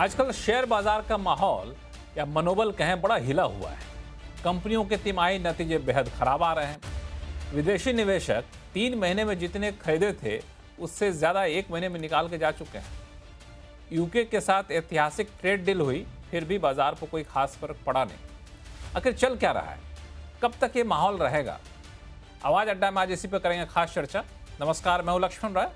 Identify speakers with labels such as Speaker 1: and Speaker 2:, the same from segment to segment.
Speaker 1: आजकल शेयर बाजार का माहौल या मनोबल कहें बड़ा हिला हुआ है। कंपनियों के तिमाही नतीजे बेहद खराब आ रहे हैं। विदेशी निवेशक 3 महीने में जितने खरीदे थे उससे ज़्यादा 1 महीने में निकाल के जा चुके हैं। यूके के साथ ऐतिहासिक ट्रेड डील हुई, फिर भी बाजार पर कोई खास फर्क पड़ा नहीं। आखिर चल क्या रहा है, कब तक ये माहौल रहेगा? आवाज़ अड्डा में आज इसी पर करेंगे खास चर्चा। नमस्कार, मैं हूं लक्ष्मण राय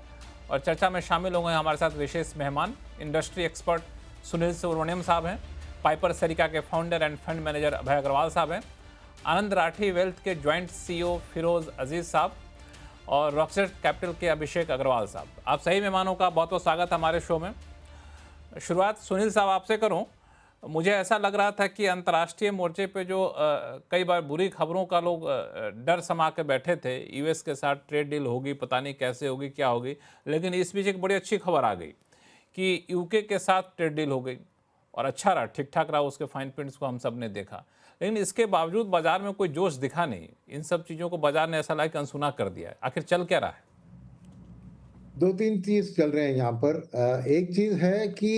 Speaker 1: और चर्चा में शामिल होंगे हमारे साथ विशेष मेहमान, इंडस्ट्री एक्सपर्ट सुनील सुब्रमण्यम साहब हैं, पाइपर सरिका के फाउंडर एंड फंड मैनेजर अभय अग्रवाल साहब हैं, आनंद राठी वेल्थ के ज्वाइंट सीईओ फिरोज अजीज साहब और रॉकसेट कैपिटल के अभिषेक अग्रवाल साहब। आप सही मेहमानों का बहुत बहुत स्वागत हमारे शो में। शुरुआत सुनील साहब आपसे करूं। मुझे ऐसा लग रहा था कि अंतर्राष्ट्रीय मोर्चे पे जो कई बार बुरी खबरों का लोग डर समा के बैठे थे, यूएस के साथ ट्रेड डील होगी, पता नहीं कैसे होगी, क्या होगी, लेकिन इस बीच एक बड़ी अच्छी खबर आ गई कि यूके के साथ ट्रेड डील हो गई और अच्छा रहा, ठीक ठाक रहा। उसके फाइन प्रिंट्स को हम सब ने देखा, लेकिन इसके बावजूद बाजार में कोई जोश दिखा नहीं। इन सब चीज़ों को बाजार ने ऐसा लाइक अनसुना कर दिया है। आखिर चल क्या रहा है?
Speaker 2: दो तीन चीज चल रहे हैं यहाँ पर। एक चीज है कि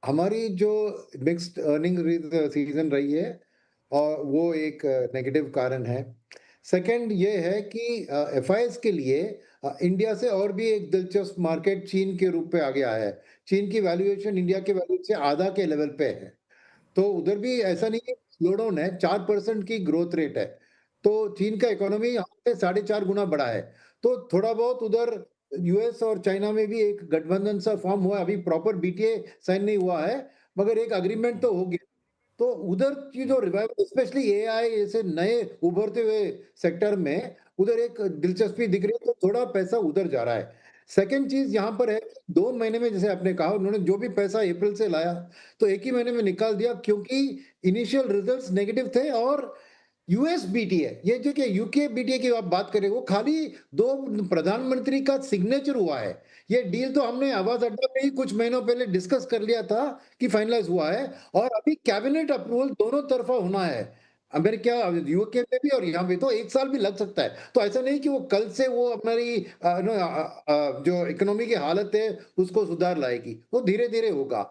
Speaker 2: हमारी जो मिक्स्ड अर्निंग सीजन रही है और वो एक नेगेटिव कारण है। सेकंड ये है कि एफआईएस के लिए इंडिया से और भी एक दिलचस्प मार्केट चीन के रूप में आ गया है। चीन की वैल्यूएशन इंडिया के वैल्यू से आधा के लेवल पे है, तो उधर भी ऐसा नहीं है स्लो डाउन है, 4% की ग्रोथ रेट है। तो चीन का इकोनॉमी यहाँ पे 4.5 गुना बढ़ा है। तो थोड़ा बहुत उधर यूएस और चाइना में भी एक गठबंधन सा फॉर्म हुआ है। अभी प्रॉपर बीटीए साइन नहीं हुआ है, मगर एक अग्रीमेंट तो हो गया। तो उधर की जो रिवाइवल, स्पेशली एआई जैसे नए उभरते हुए सेक्टर में, उधर एक दिलचस्पी दिख रही है, तो थोड़ा पैसा उधर जा रहा है। सेकंड चीज यहाँ पर है, 2 महीने में जैसे आपने कहा, उन्होंने जो भी पैसा अप्रैल से लाया तो एक ही महीने में निकाल दिया, क्योंकि इनिशियल रिजल्ट्स नेगेटिव थे। और यूएस बीटीए, ये जो कि यूके बीटीए की आप बात करें, वो खाली दो प्रधानमंत्री का सिग्नेचर हुआ है। ये डील तो हमने आवाज अड्डा में ही कुछ महीनों पहले डिस्कस कर लिया था कि फाइनलाइज हुआ है, और अभी कैबिनेट अप्रूवल दोनों तरफा होना है। अमेरिका, यूके में भी और यहाँ भी, तो 1 साल भी लग सकता है। तो ऐसा नहीं कि वो कल से वो हमारी जो इकोनॉमी की हालत है उसको सुधार लाएगी, वो धीरे धीरे होगा।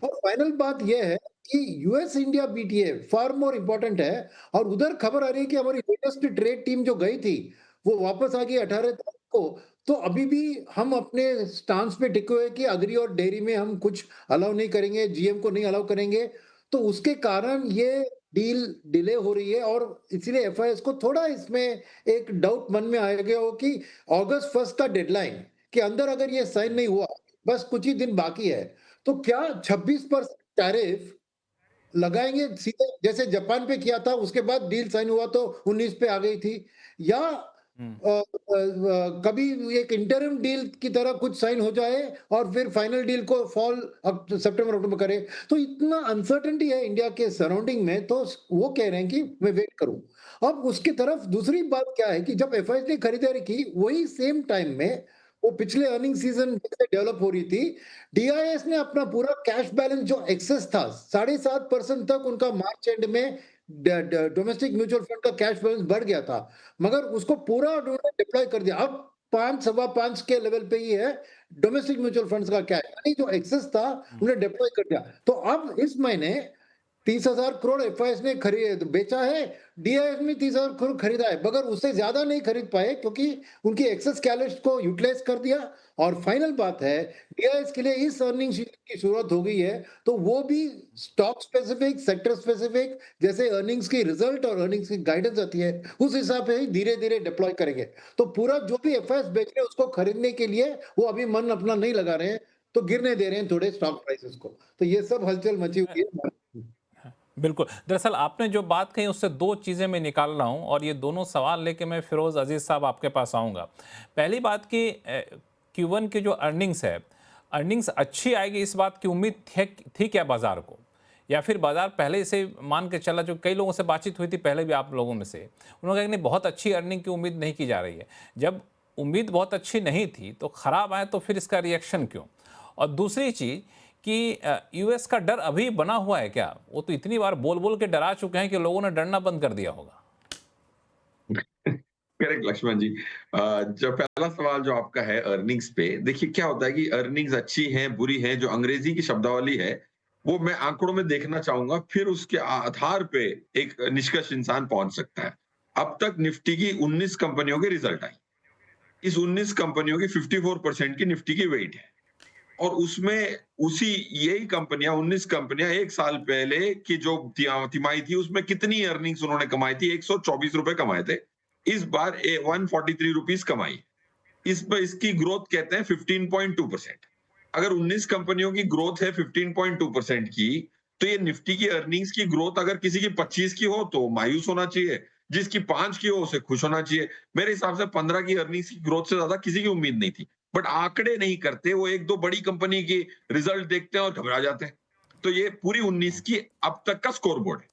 Speaker 2: और फाइनल बात यह है कि यूएस इंडिया बीटीए फार मोर इम्पोर्टेंट है। और उधर खबर आ रही है कि हमारी लेटेस्ट ट्रेड टीम जो गई थी वो वापस आ गई 18 तारीख को। तो अभी भी हम अपने स्टांस पे टिके हुए कि अग्री और डेयरी में हम कुछ अलाउ नहीं करेंगे, जीएम को नहीं अलाउ करेंगे। तो उसके कारण ये डील डिले हो रही है, और इसीलिए एफआईएस को थोड़ा इसमें एक डाउट मन में आ गया हो कि अगस्त 1 का डेडलाइन के अंदर अगर ये साइन नहीं हुआ, बस कुछ ही दिन बाकी है, तो क्या 26% टैरिफ लगाएंगे सीधे, जैसे जापान पे किया था, उसके बाद डील साइन हुआ तो 19 पे आ गई थी, या कभी एक इंटरिम डील की तरह कुछ साइन हो जाए और फिर फाइनल डील को फॉल सितंबर अक्टूबर करे। तो इतना अनसर्टेनिटी है इंडिया के सराउंडिंग में, तो वो कह रहे हैं कि मैं वेट करूं। अब उसकी तरफ दूसरी बात क्या है कि जब एफआईएस ने खरीदारी की, वही सेम टाइम में वो पिछले अर्निंग सीजन जैसे डेवलप हो रही थी, डीआईएस ने अपना पूरा कैश बैलेंस जो एक्सेस था, 7.5% तक उनका मार्च एंड में डोमेस्टिक म्यूचुअल फंड का कैश बैलेंस बढ़ गया था, मगर उसको पूरा उन्होंने डिप्लॉय कर दिया। अब 5 सवा 5 के लेवल पे ही है डोमेस्टिक म्यूचुअल फंड्स का कैश, यानी जो एक्सेस था उन्हें डिप्लॉय कर दिया। तो अब इस महीने 30,000 करोड़ एफआईएस ने खरीद बेचा है, डीआईएस में 30,000 करोड़ खरीदा है, मगर उससे ज्यादा नहीं खरीद पाए क्योंकि उनकी एक्सेस कैश को यूटिलाइज कर दिया। और फाइनल बात है, डीआईएस के लिए इस अर्निंग सीजन की शुरुआत हो गई है, तो वो भी स्टॉक स्पेसिफिक, सेक्टर स्पेसिफिक, जैसे अर्निंग्स की रिजल्ट और अर्निंग्स की गाइडेंस आती है उस हिसाब से ही धीरे धीरे डिप्लॉय करेंगे। तो पूरा जो भी एफआईएस बेच रहे हैं उसको खरीदने के लिए वो अभी मन अपना नहीं लगा रहे हैं, तो गिरने दे रहे हैं थोड़े स्टॉक प्राइसेस को। तो ये सब हलचल मची हुई है।
Speaker 1: बिल्कुल। दरअसल आपने जो बात कही उससे दो चीज़ें मैं निकाल रहा हूं और ये दोनों सवाल लेके मैं फिरोज अजीज साहब आपके पास आऊँगा। पहली बात कि Q1 की जो अर्निंग्स है, अर्निंग्स अच्छी आएगी इस बात की उम्मीद थी क्या बाजार को, या फिर बाजार पहले से मान के चला? जो कई लोगों से बातचीत हुई थी पहले भी आप लोगों में से, उन्होंने कहा कि नहीं, बहुत अच्छी अर्निंग की उम्मीद नहीं की जा रही है। जब उम्मीद बहुत अच्छी नहीं थी तो खराब आए तो फिर इसका रिएक्शन क्यों? और दूसरी चीज़ कि यूएस का डर अभी बना हुआ है क्या? वो तो इतनी बार बोल बोल के डरा चुके हैं कि लोगों ने डरना बंद कर दिया होगा।
Speaker 3: करेक्ट लक्ष्मण जी। जो पहला सवाल जो आपका है अर्निंग्स पे, देखिए क्या होता है कि अर्निंग्स अच्छी हैं, बुरी हैं, जो अंग्रेजी की शब्दावली है, वो मैं आंकड़ों में देखना चाहूँगा, फिर उसके आधार पे एक निष्कर्ष इंसान पहुँच सकता है। अब तक निफ्टी की 19 कंपनियों के रिजल्ट आई। इस 19 कंपनियों की 54% की निफ्टी की वेट है और उसमें उसी यही कंपनियां 19 कंपनियां 1 साल पहले की जो तिमाही थी उसमें कितनी अर्निंग्स उन्होंने कमाई थी, 124 रुपए कमाए थे। इस बार 143 रुपीस कमाई। इस पर इसकी ग्रोथ कहते हैं 15.2%। अगर 19 कंपनियों की ग्रोथ है 15.2% की, तो ये निफ्टी की अर्निंग्स की ग्रोथ अगर किसी की 25 की हो तो मायूस होना चाहिए, जिसकी 5 की हो उसे खुश होना चाहिए। मेरे हिसाब से 15 की अर्निंग्स की ग्रोथ से ज्यादा किसी की उम्मीद नहीं थी। बट आंकड़े नहीं करते, वो 1-2 बड़ी कंपनी की रिजल्ट देखते हैं और घबरा जाते हैं। तो ये पूरी 19 की अब तक का स्कोर बोर्ड है।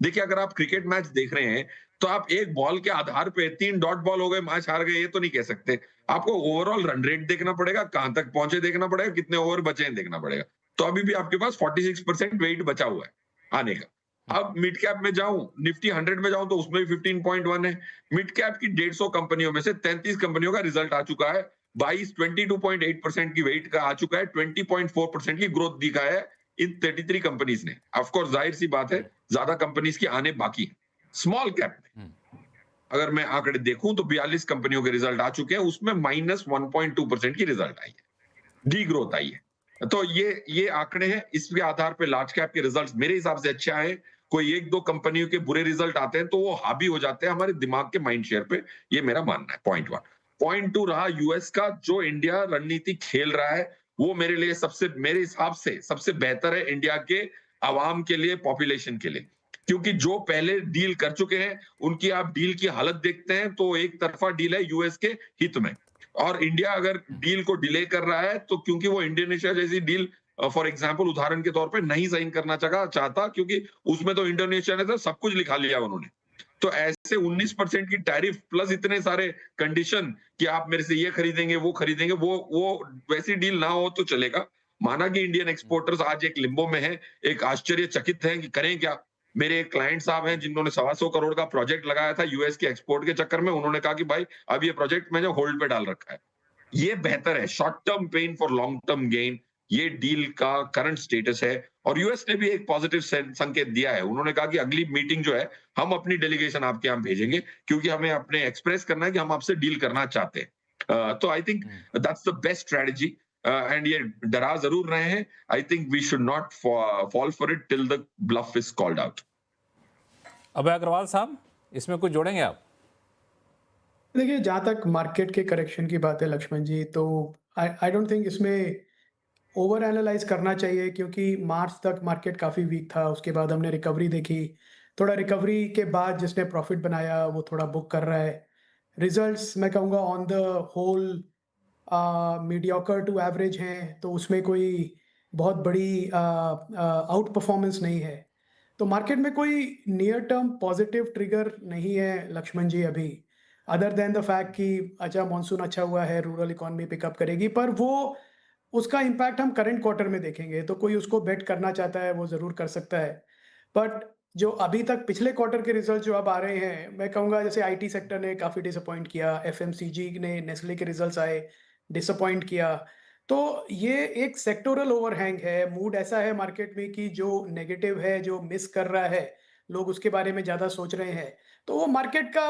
Speaker 3: देखिए अगर आप क्रिकेट मैच देख रहे हैं तो आप एक बॉल के आधार पे 3 डॉट बॉल हो गए मैच हार गए ये तो नहीं कह सकते। आपको ओवरऑल रन रेट देखना पड़ेगा, कहां तक पहुंचे देखना पड़ेगा, कितने ओवर बचे हैं देखना पड़ेगा। तो अभी भी आपके पास 46% वेट बचा हुआ है आने का। अब मिड कैप में जाऊं, निफ्टी 100 में जाऊं तो उसमें भी 15.1 है। मिड कैप की 150 कंपनियों में से 33 कंपनियों का रिजल्ट आ चुका है। 22.8% की वेट का आ चुका है। 20.4% की ग्रोथ दिखा है इन 33 कंपनीज ने। ऑफ कोर्स जाहिर सी बात है ज्यादा कंपनीज की आने बाकी है। स्मॉल कैप में अगर मैं आंकड़े देखूं तो 42 कंपनियों के रिजल्ट आ चुके हैं, उसमें -1.2% की रिजल्ट आई है, डी ग्रोथ आई है। तो ये आंकड़े हैं, इसके आधार पे लार्ज कैप के रिजल्ट्स मेरे हिसाब से अच्छे आए। कोई 1-2 कंपनियों के बुरे रिजल्ट आते हैं तो वो हावी हो जाते हैं हमारे दिमाग के माइंड शेयर पे, ये मेरा मानना है। पॉइंट 1। पॉइंट 2 रहा यूएस का, जो इंडिया रणनीति खेल रहा है वो मेरे लिए मेरे हिसाब से सबसे बेहतर है इंडिया के आवाम के लिए, पॉपुलेशन के लिए। क्योंकि जो पहले डील कर चुके हैं उनकी आप डील की हालत देखते हैं तो एक तरफा डील है यूएस के हित में। और इंडिया अगर डील को डिले कर रहा है तो क्योंकि वो इंडोनेशिया जैसी डील फॉर एग्जांपल उदाहरण के तौर पे नहीं साइन करना चाहता क्योंकि उसमें तो इंडोनेशिया ने तो सब कुछ लिखा लिया उन्होंने। तो ऐसे 19% की टैरिफ प्लस इतने सारे कंडीशन कि आप मेरे से ये खरीदेंगे वो खरीदेंगे, वो वैसी डील ना हो तो चलेगा। माना कि इंडियन एक्सपोर्टर्स आज एक लिम्बो में है, एक आश्चर्यचकित हैं कि करें क्या। मेरे एक क्लाइंट साहब हैं जिन्होंने 125 करोड़ का प्रोजेक्ट लगाया था यूएस के एक्सपोर्ट के चक्कर में, उन्होंने कहा कि भाई अब ये प्रोजेक्ट मैंने होल्ड पे डाल रखा है। ये बेहतर है, short term pain for long term gain, ये डील का करंट स्टेटस है। और यूएस ने भी एक पॉजिटिव संकेत दिया है, उन्होंने कहा कि अगली मीटिंग जो है हम अपनी डेलीगेशन आपके यहाँ भेजेंगे क्योंकि हमें अपने एक्सप्रेस करना है कि हम आपसे डील करना चाहते हैं। तो I think that's the best strategy. And ये डरा जरूर रहे हैं। I think we should not fall for it till the bluff is called out.
Speaker 1: Abhay Agarwal साहब, इसमें कुछ जोड़ेंगे आप?
Speaker 4: देखिए, जहाँ तक मार्केट के करेक्शन की बात है लक्ष्मण जी, तो आई आई डोंट थिंक इसमें ओवर एनालाइज़ करना चाहिए क्योंकि मार्च तक मार्केट काफ़ी वीक था, उसके बाद हमने रिकवरी देखी। थोड़ा रिकवरी के बाद जिसने प्रॉफ़िट बनाया, वो थोड़ा बुक कर रहा है। रिज़ल्ट्स मैं कहूँगा on the whole mediocre to average हैं, तो उसमें कोई बहुत बड़ी आउट परफॉर्मेंस नहीं है। तो मार्केट में कोई नियर टर्म पॉजिटिव ट्रिगर नहीं है लक्ष्मण जी अभी, अदर देन द फैक्ट कि अच्छा मॉनसून अच्छा हुआ है, रूरल इकोनॉमी पिकअप करेगी, पर वो उसका इम्पैक्ट हम करंट क्वार्टर में देखेंगे। तो कोई उसको बेट करना चाहता है, वो ज़रूर कर सकता है। बट जो अभी तक पिछले क्वार्टर के रिजल्ट जो अब आ रहे हैं, मैं कहूँगा जैसे आईटी सेक्टर ने काफ़ी डिसअपॉइंट किया, एफएमसीजी ने, नेस्ले के रिजल्ट्स आए, डिसअपॉइंट किया। तो ये एक सेक्टोरल ओवरहैंग है, मूड ऐसा है मार्केट में कि जो नेगेटिव है, जो मिस कर रहा है, लोग उसके बारे में ज़्यादा सोच रहे हैं। तो वो मार्केट का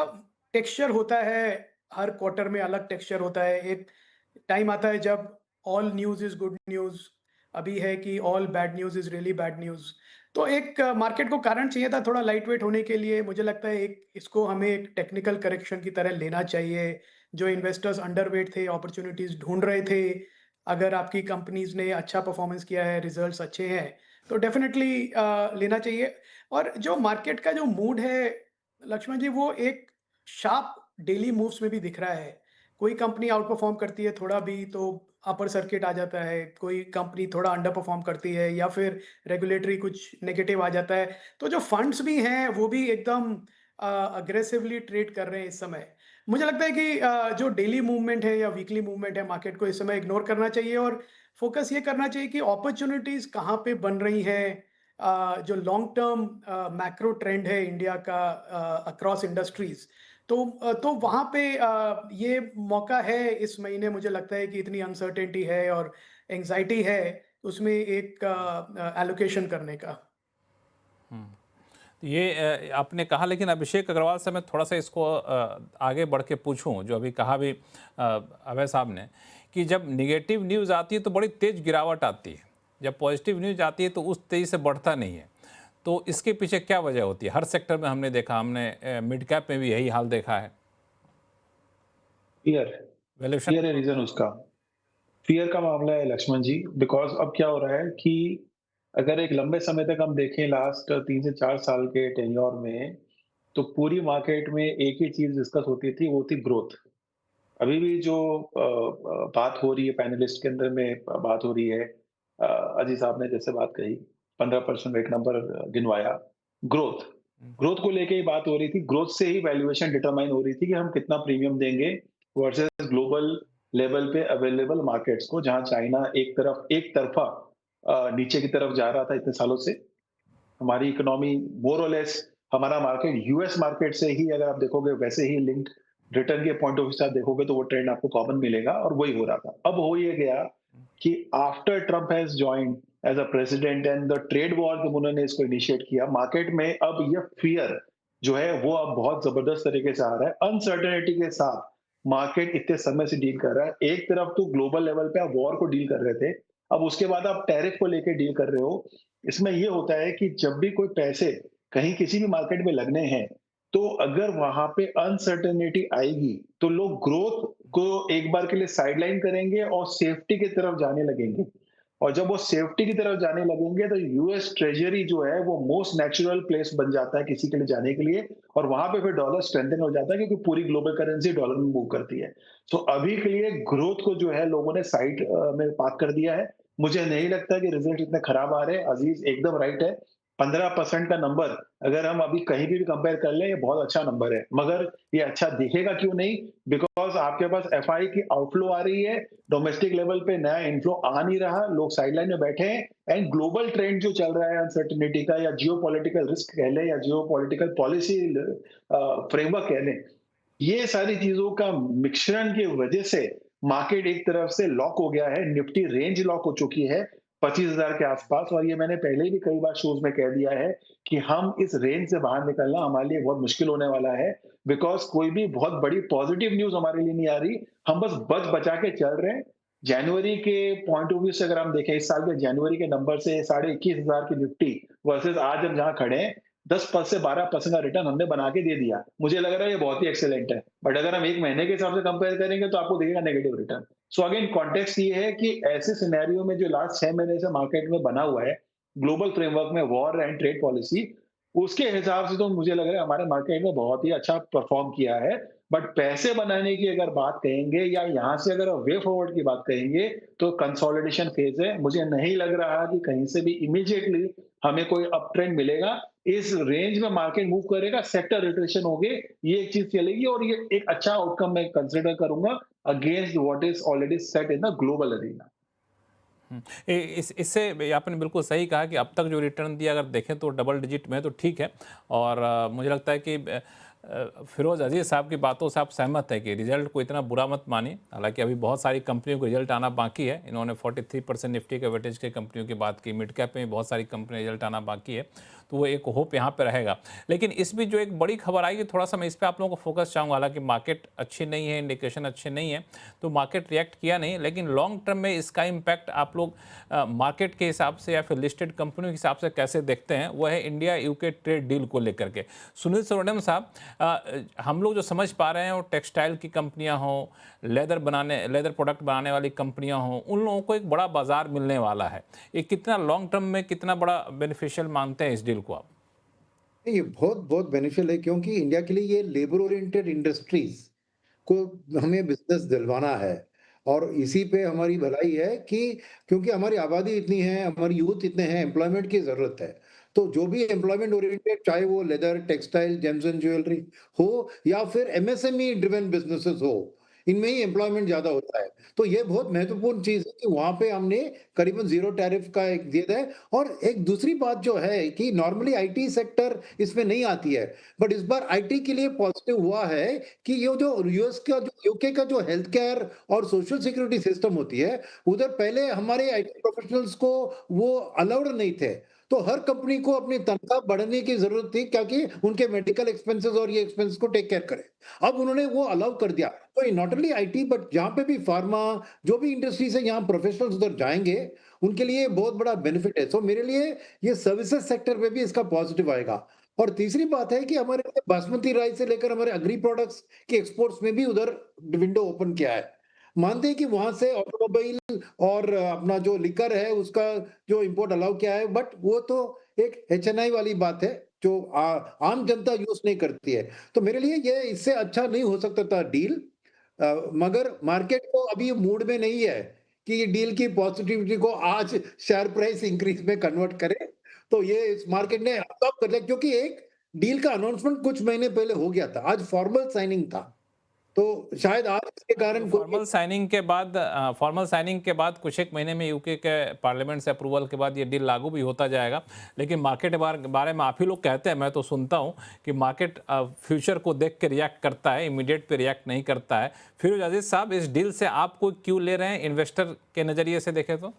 Speaker 4: टेक्सचर होता है, हर क्वार्टर में अलग टेक्सचर होता है। एक टाइम आता है जब all news is good news, अभी है कि all bad news is really bad news. तो एक मार्केट को कारण चाहिए था थोड़ा लाइट वेट होने के लिए। मुझे लगता है एक इसको हमें एक टेक्निकल करेक्शन की तरह लेना चाहिए। जो इन्वेस्टर्स अंडरवेट थे, अपॉर्च्युनिटीज़ ढूँढ रहे थे, अगर आपकी कंपनीज़ ने अच्छा परफॉर्मेंस किया है, रिजल्ट्स अच्छे हैं, तो डेफिनिटली लेना चाहिए। और जो मार्केट का जो मूड है लक्ष्मण जी, वो एक शार्प डेली मूव्स में भी दिख रहा है। कोई कंपनी आउट परफॉर्म करती है थोड़ा भी तो अपर सर्किट आ जाता है, कोई कंपनी थोड़ा अंडर परफॉर्म करती है या फिर रेगुलेटरी कुछ नेगेटिव आ जाता है। तो जो फंड्स भी हैं वो भी एकदम अग्रेसिवली ट्रेड कर रहे हैं इस समय। मुझे लगता है कि जो डेली मूवमेंट है या वीकली मूवमेंट है, मार्केट को इस समय इग्नोर करना चाहिए और फोकस ये करना चाहिए कि अपॉर्च्युनिटीज़ कहाँ पे बन रही हैं। जो लॉन्ग टर्म मैक्रो ट्रेंड है इंडिया का अक्रॉस इंडस्ट्रीज़, तो वहाँ पे ये मौका है इस महीने, मुझे लगता है कि इतनी अनसर्टेनिटी है और एंग्जायटी है, उसमें एक एलोकेशन करने का।
Speaker 1: तो ये आपने कहा, लेकिन अभिषेक अग्रवाल से मैं थोड़ा सा इसको आगे बढ़ के पूछूं, जो अभी कहा भी अभय साहब ने, कि जब निगेटिव न्यूज़ आती है तो बड़ी तेज गिरावट आती है, जब पॉजिटिव न्यूज़ आती है तो उस तेज़ी से बढ़ता नहीं है। तो इसके पीछे क्या वजह होती है? हर सेक्टर में हमने देखा, हमने मिड कैप में भी यही हाल देखा है।
Speaker 5: फियर
Speaker 1: वैल्यूएशन
Speaker 5: फियर है रीजन उसका। फियर का मामला है लक्ष्मण जी, बिकॉज अब क्या हो रहा है कि अगर एक लंबे समय तक हम देखें लास्ट 3 से 4 साल के टेन्योर में, तो पूरी मार्केट में एक ही चीज डिस्कस होती थी, वो थी ग्रोथ। अभी भी जो बात हो रही है पैनलिस्ट के अंदर में, बात हो रही है, अजीज साहब ने जैसे बात कही, 15% एक नंबर गिनवाया। ग्रोथ ग्रोथ को लेके ही बात हो रही थी, ग्रोथ से ही वैल्यूएशन डिटरमाइन हो रही थी कि हम कितना प्रीमियम देंगे वर्सेस ग्लोबल लेवल पे अवेलेबल मार्केट्स को, जहां चाइना एक तरफा नीचे की तरफ जा रहा था इतने सालों से। हमारी इकोनॉमी मोर और लेस, हमारा मार्केट यूएस मार्केट से ही अगर आप देखोगे वैसे ही लिंक्ड, रिटर्न के पॉइंट ऑफ व्यू से आप देखोगे तो वो ट्रेंड आपको कॉमन मिलेगा, और वही हो रहा था। अब हो ये गया कि after Trump has joined as a president and the trade war जब उन्होंने इसको इनिशिएट किया, मार्केट में अब ये फियर जो है वो अब बहुत जबरदस्त तरीके से आ रहा है। अनसर्टेनिटी के साथ मार्केट इतने समय से डील कर रहा है। एक तरफ तो ग्लोबल लेवल पे आप वॉर को डील कर रहे थे, अब उसके बाद आप टैरिफ को लेकर डील कर रहे हो। इसमें ये होता है कि जब भी कोई पैसे कहीं किसी भी मार्केट में लगने हैं, तो अगर वहां पे अनसर्टेनिटी आएगी तो लोग ग्रोथ को एक बार के लिए साइडलाइन करेंगे और सेफ्टी की तरफ जाने लगेंगे। और जब वो सेफ्टी की तरफ जाने लगेंगे तो यूएस ट्रेजरी जो है वो मोस्ट नेचुरल प्लेस बन जाता है किसी के लिए जाने के लिए, और वहां पे फिर डॉलर स्ट्रेंथन हो जाता है क्योंकि पूरी ग्लोबल करेंसी डॉलर में मूव करती है। तो अभी के लिए ग्रोथ को जो है लोगों ने साइड में पार्क कर दिया है। मुझे नहीं लगता कि रिजल्ट इतने खराब आ रहे हैं। अजीज एकदम राइट है, 15% का नंबर अगर हम अभी कहीं भी कंपेयर कर लें, ये बहुत अच्छा नंबर है, मगर ये अच्छा दिखेगा क्यों नहीं? बिकॉज आपके पास एफआई की आउटफ्लो आ रही है, डोमेस्टिक लेवल पे नया इनफ्लो आ नहीं रहा, लोग साइडलाइन में बैठे हैं, एंड ग्लोबल ट्रेंड जो चल रहा है अनसर्टेनिटी का, या जियोपॉलिटिकल रिस्क कह लें, या जियोपॉलिटिकल पॉलिसी फ्रेमवर्क कह लें, ये सारी चीजों का मिश्रण की वजह से मार्केट एक तरफ से लॉक हो गया है। निफ्टी रेंज लॉक हो चुकी है 25,000 के आसपास, और ये मैंने पहले भी कई बार शोज में कह दिया है कि हम इस रेंज से बाहर निकलना हमारे लिए बहुत मुश्किल होने वाला है, बिकॉज कोई भी बहुत बड़ी पॉजिटिव न्यूज हमारे लिए नहीं आ रही। हम बस बच बचा के चल रहे हैं। जनवरी के पॉइंट ऑफ व्यू से अगर हम देखें, इस साल के जनवरी के नंबर से 21,500 की निफ्टी वर्सेस आज हम जहां खड़े हैं, 10% से 12% का रिटर्न हमने बना के दे दिया। मुझे लग रहा है ये बहुत ही एक्सेलेंट है, बट अगर हम एक महीने के हिसाब से कंपेयर करेंगे तो आपको दिखेगा negative return. So again context ये है कि ऐसे सिनेरियो में जो लास्ट 6 महीने से मार्केट में बना हुआ है ग्लोबल फ्रेमवर्क में, वॉर एंड ट्रेड पॉलिसी, उसके हिसाब से तो मुझे लग रहा है हमारे मार्केट ने बहुत ही अच्छा परफॉर्म किया है। बट पैसे बनाने की अगर बात कहेंगे, या यहाँ से अगर वे फॉरवर्ड की बात कहेंगे, तो कंसोलिडेशन फेज है। मुझे नहीं लग रहा कि कहीं से भी इमीडिएटली हमें कोई अप ट्रेंड मिलेगा। इस रेंज में मार्केट मूव करेगा, सेक्टर रोटेशन होगी, ये एक चीज चलेगी, और ये एक अच्छा आउटकम मैं कंसिडर करूंगा against what is already set in the global arena.
Speaker 1: इससे आपने बिल्कुल सही कहा कि अब तक जो रिटर्न दिया अगर देखें तो डबल डिजिट में है, तो ठीक है। और मुझे लगता है कि फिरोज अजीज साहब की बातों से आप सहमत है कि रिजल्ट को इतना बुरा मत मानिए। हालांकि अभी बहुत सारी कंपनियों को रिजल्ट आना बाकी है। इन्होंने 43% निफ्टी के वेटेज के कंपनियों की बात की, मिड कैप में बहुत सारी कंपनी रिजल्ट आना बाकी है, तो वो एक होप यहाँ पे रहेगा। लेकिन इस बीच जो एक बड़ी खबर आएगी, थोड़ा सा मैं इस पर आप लोगों को फोकस चाहूँगा। हालांकि मार्केट अच्छी नहीं है, इंडिकेशन अच्छे नहीं है, तो मार्केट रिएक्ट किया नहीं, लेकिन लॉन्ग टर्म में इसका इम्पैक्ट आप लोग मार्केट के हिसाब से या फिर लिस्टेड कंपनियों के हिसाब से कैसे देखते हैं? वो है इंडिया यूके ट्रेड डील को लेकर के। सुनील सुब्रमण्यम साहब, हम लोग जो समझ पा रहे हैं वो टेक्सटाइल की कंपनियां हों, लेदर प्रोडक्ट बनाने वाली कंपनियां हों, उन लोगों को एक बड़ा बाजार मिलने वाला है। ये कितना लॉन्ग टर्म में कितना बड़ा बेनिफिशियल मानते हैं इस डील को आप?
Speaker 2: ये बहुत बहुत बेनिफिशियल है, क्योंकि इंडिया के लिए ये लेबर ओरिएंटेड इंडस्ट्रीज को हमें बिजनेस दिलवाना है, और इसी पे हमारी भलाई है कि क्योंकि हमारी आबादी इतनी है, हमारी यूथ इतने हैं, एम्प्लॉयमेंट की जरूरत है। तो जो भी एम्प्लॉयमेंट ओरिएंटेड, चाहे वो leather, textile, James and jewellery हो, या फिर एमएसएमई ड्रिवन बिजनेसेस हो, इनमें ही एम्प्लॉयमेंट ज़्यादा होता है। तो ये बहुत महत्वपूर्ण चीज़ है कि वहाँ पे हमने करीबन ज़ीरो टैरिफ का एक दिया है। और एक दूसरी बात जो है कि नॉर्मली आईटी सेक्टर इसमें नहीं आती है, बट इस बार आईटी के लिए पॉजिटिव हुआ है कि ये जो यूएस का जो यूके का जो हेल्थ केयर और सोशल सिक्योरिटी सिस्टम होती है, उधर पहले हमारे आईटी प्रोफेशनल्स को वो अलाउड नहीं थे। तो हर कंपनी को अपनी तनख्वाह बढ़ाने की ज़रूरत थी ताकि उनके मेडिकल एक्सपेंसेस और ये एक्सपेंस को टेक केयर करे। अब उन्होंने वो अलाउ कर दिया। तो ये नॉट ओनली आईटी बट जहाँ पे भी फार्मा, जो भी इंडस्ट्रीज़ है, यहाँ प्रोफेशनल्स उधर जाएँगे, उनके लिए बहुत बड़ा बेनिफिट है। सो मेरे लिए ये सर्विसेज़ सेक्टर में भी इसका पॉजिटिव आएगा। और तीसरी बात है कि हमारे लिए बासमती राइस से लेकर हमारे एग्री प्रोडक्ट्स के एक्सपोर्ट्स में भी उधर विंडो ओपन किया है। मानते हैं कि वहाँ से ऑटोमोबाइल और अपना जो लिकर है उसका जो इंपोर्ट अलाउ किया है, बट वो तो एक एचएनआई वाली बात है जो आम जनता यूज़ नहीं करती है। तो मेरे लिए ये इससे अच्छा नहीं हो सकता था डील। मगर मार्केट को अभी मूड में नहीं है कि ये डील की पॉजिटिविटी को आज शेयर प्राइस इंक्रीज में कन्वर्ट करे। तो ये इस मार्केट ने अब्सॉर्ब कर लिया क्योंकि एक डील का अनाउंसमेंट कुछ महीने पहले हो गया था। आज फॉर्मल साइनिंग था। तो शायद आज इसके कारण
Speaker 1: फॉर्मल साइनिंग के बाद कुछ एक महीने में यूके के पार्लियामेंट से अप्रूवल के बाद ये डील लागू भी होता जाएगा। लेकिन मार्केट के बारे में आप ही लोग कहते हैं, मैं तो सुनता हूँ कि मार्केट फ्यूचर को देख के रिएक्ट करता है, इमीडिएट पे रिएक्ट नहीं करता है। फिरोज अजीज साहब, इस डील से आप कोई क्यों ले रहे हैं इन्वेस्टर के नज़रिए से देखें तो?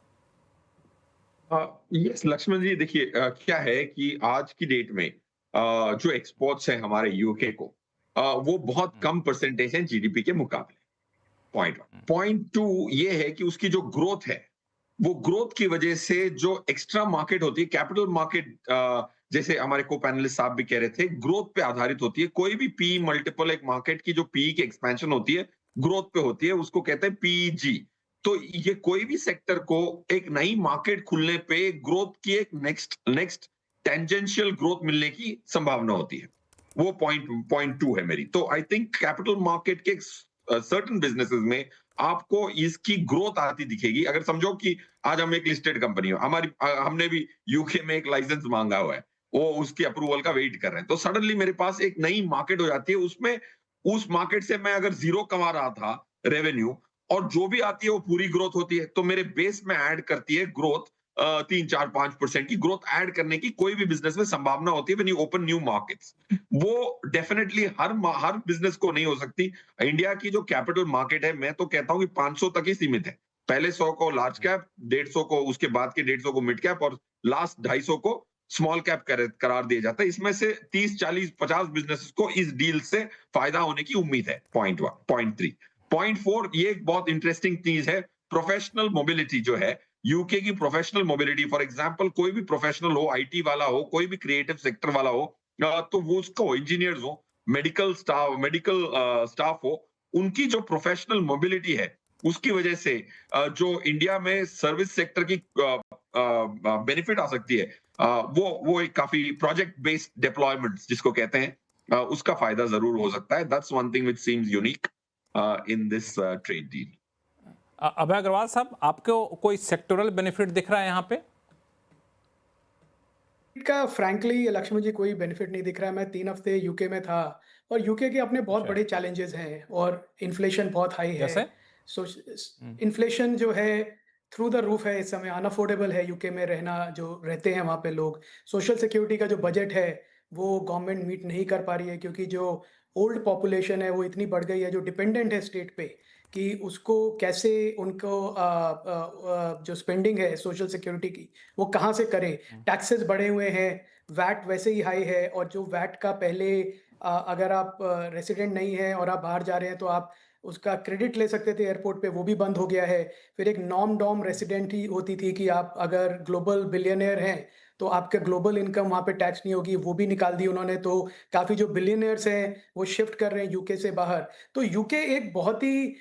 Speaker 3: यस लक्ष्मण जी, देखिए क्या है कि आज की डेट में जो एक्सपोर्ट्स हैं हमारे यूके को, वो बहुत कम परसेंटेज है जीडीपी के मुकाबले। Point one. पॉइंट टू ये है कि उसकी जो ग्रोथ है, वो ग्रोथ की वजह से जो एक्स्ट्रा मार्केट होती है, कैपिटल मार्केट, जैसे हमारे को पैनलिस्ट साहब भी कह रहे थे, ग्रोथ पे आधारित होती है। कोई भी पी मल्टीपल, एक मार्केट की जो पी की एक्सपेंशन होती है ग्रोथ पे होती है, उसको कहते हैं पीजी। तो ये कोई भी सेक्टर को एक नई मार्केट खुलने पे ग्रोथ की एक नेक्स्ट नेक्स्ट टेंजेंशियल ग्रोथ मिलने की संभावना होती है। वो पॉइंट टू है मेरी। तो आई थिंक कैपिटल मार्केट के सर्टेन बिजनेसेस में आपको इसकी ग्रोथ आती दिखेगी। अगर समझो कि आज हम एक लिस्टेड कंपनी हो, हमने भी यूके में एक लाइसेंस मांगा हुआ है, वो उसकी अप्रूवल का वेट कर रहे हैं, तो सडनली मेरे पास एक नई मार्केट हो जाती है। उसमें उस मार्केट से मैं अगर जीरो कमा रहा था रेवेन्यू, और जो भी आती है वो पूरी ग्रोथ होती है, तो मेरे बेस में ऐड करती है ग्रोथ। 3-4-5% की ग्रोथ ऐड करने की कोई भी बिजनेस में संभावना होती है when you open new markets. वो डेफिनेटली हर बिजनेस को नहीं हो सकती। इंडिया की जो कैपिटल मार्केट है, मैं तो कहता हूं कि 500 तक ही सीमित है। पहले 100 को लार्ज कैप, 150 को, उसके बाद के 150 को मिड कैप, और लास्ट 250 को स्मॉल कैप करार दिया जाता है। इसमें से 30, 40, 50 बिजनेसेस को इस डील से फायदा होने की उम्मीद है। पॉइंट 1। पॉइंट 3। पॉइंट 4, ये एक बहुत इंटरेस्टिंग चीज है, प्रोफेशनल मोबिलिटी जो है, यूके की प्रोफेशनल मोबिलिटी। फॉर एग्जांपल, कोई भी प्रोफेशनल हो, आईटी वाला हो, कोई भी क्रिएटिव सेक्टर वाला हो, तो वो उसको इंजीनियर्स हो, मेडिकल स्टाफ हो, उनकी जो प्रोफेशनल मोबिलिटी है, उसकी वजह से जो इंडिया में सर्विस सेक्टर की बेनिफिट आ सकती है, वो एक काफी प्रोजेक्ट बेस्ड डिप्लॉयमेंट्स जिसको कहते हैं, उसका फायदा जरूर हो सकता है। That's one thing which seems unique in this trade deal.
Speaker 1: अभय अग्रवाल साहब, आपको कोई सेक्टोरल बेनिफिट दिख रहा है यहाँ पे?
Speaker 4: का फ्रैंकली लक्ष्मण जी कोई बेनिफिट नहीं दिख रहा है। मैं 3 हफ्ते यूके में था और यूके के अपने बहुत
Speaker 1: अच्छा।
Speaker 4: बड़े चैलेंजेस हैं और इन्फ्लेशन बहुत हाई है।
Speaker 1: जैसे?
Speaker 4: सो इन्फ्लेशन जो है थ्रू द रूफ है इस समय। अनअफोर्डेबल है यूके में रहना, जो रहते हैं वहाँ पे लोग। सोशल सिक्योरिटी का जो बजट है वो गवर्नमेंट मीट नहीं कर पा रही है क्योंकि जो ओल्ड पॉपुलेशन है वो इतनी बढ़ गई है जो डिपेंडेंट है स्टेट पे, कि उसको कैसे उनको जो स्पेंडिंग है सोशल सिक्योरिटी की वो कहाँ से करें। टैक्सेस बढ़े हुए हैं, वैट वैसे ही हाई है, और जो वैट का पहले अगर आप रेसिडेंट नहीं है और आप बाहर जा रहे हैं तो आप उसका क्रेडिट ले सकते थे एयरपोर्ट पे, वो भी बंद हो गया है। फिर एक नॉम डॉम रेसिडेंट ही होती थी कि आप अगर ग्लोबल बिलियनियर हैं तो आपका ग्लोबल इनकम वहाँ पे टैक्स नहीं होगी, वो भी निकाल दी उन्होंने। तो काफ़ी जो बिलियनियर्स हैं वो शिफ्ट कर रहे हैं यूके से बाहर। तो यूके एक बहुत ही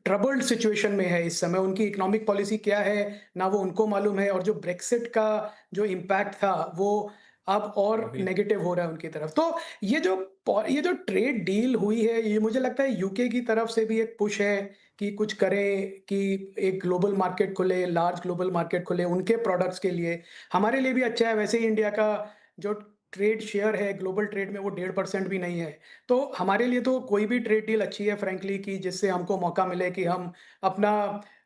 Speaker 4: ट्रबल्ड सिचुएशन में है इस समय। उनकी इकोनॉमिक पॉलिसी क्या है ना वो उनको मालूम है, और जो ब्रेक्सिट का जो इम्पैक्ट था वो अब और नेगेटिव हो रहा है उनकी तरफ। तो ये जो ट्रेड डील हुई है, ये मुझे लगता है यूके की तरफ से भी एक पुश है कि कुछ करें, कि एक ग्लोबल मार्केट खुले, लार्ज ग्लोबल मार्केट खुले उनके प्रोडक्ट्स के लिए। हमारे लिए भी अच्छा है। वैसे ही इंडिया का जो ट्रेड शेयर है ग्लोबल ट्रेड में वो 1.5% भी नहीं है। तो हमारे लिए तो कोई भी ट्रेड डील अच्छी है फ्रैंकली कि जिससे हमको मौका मिले कि हम अपना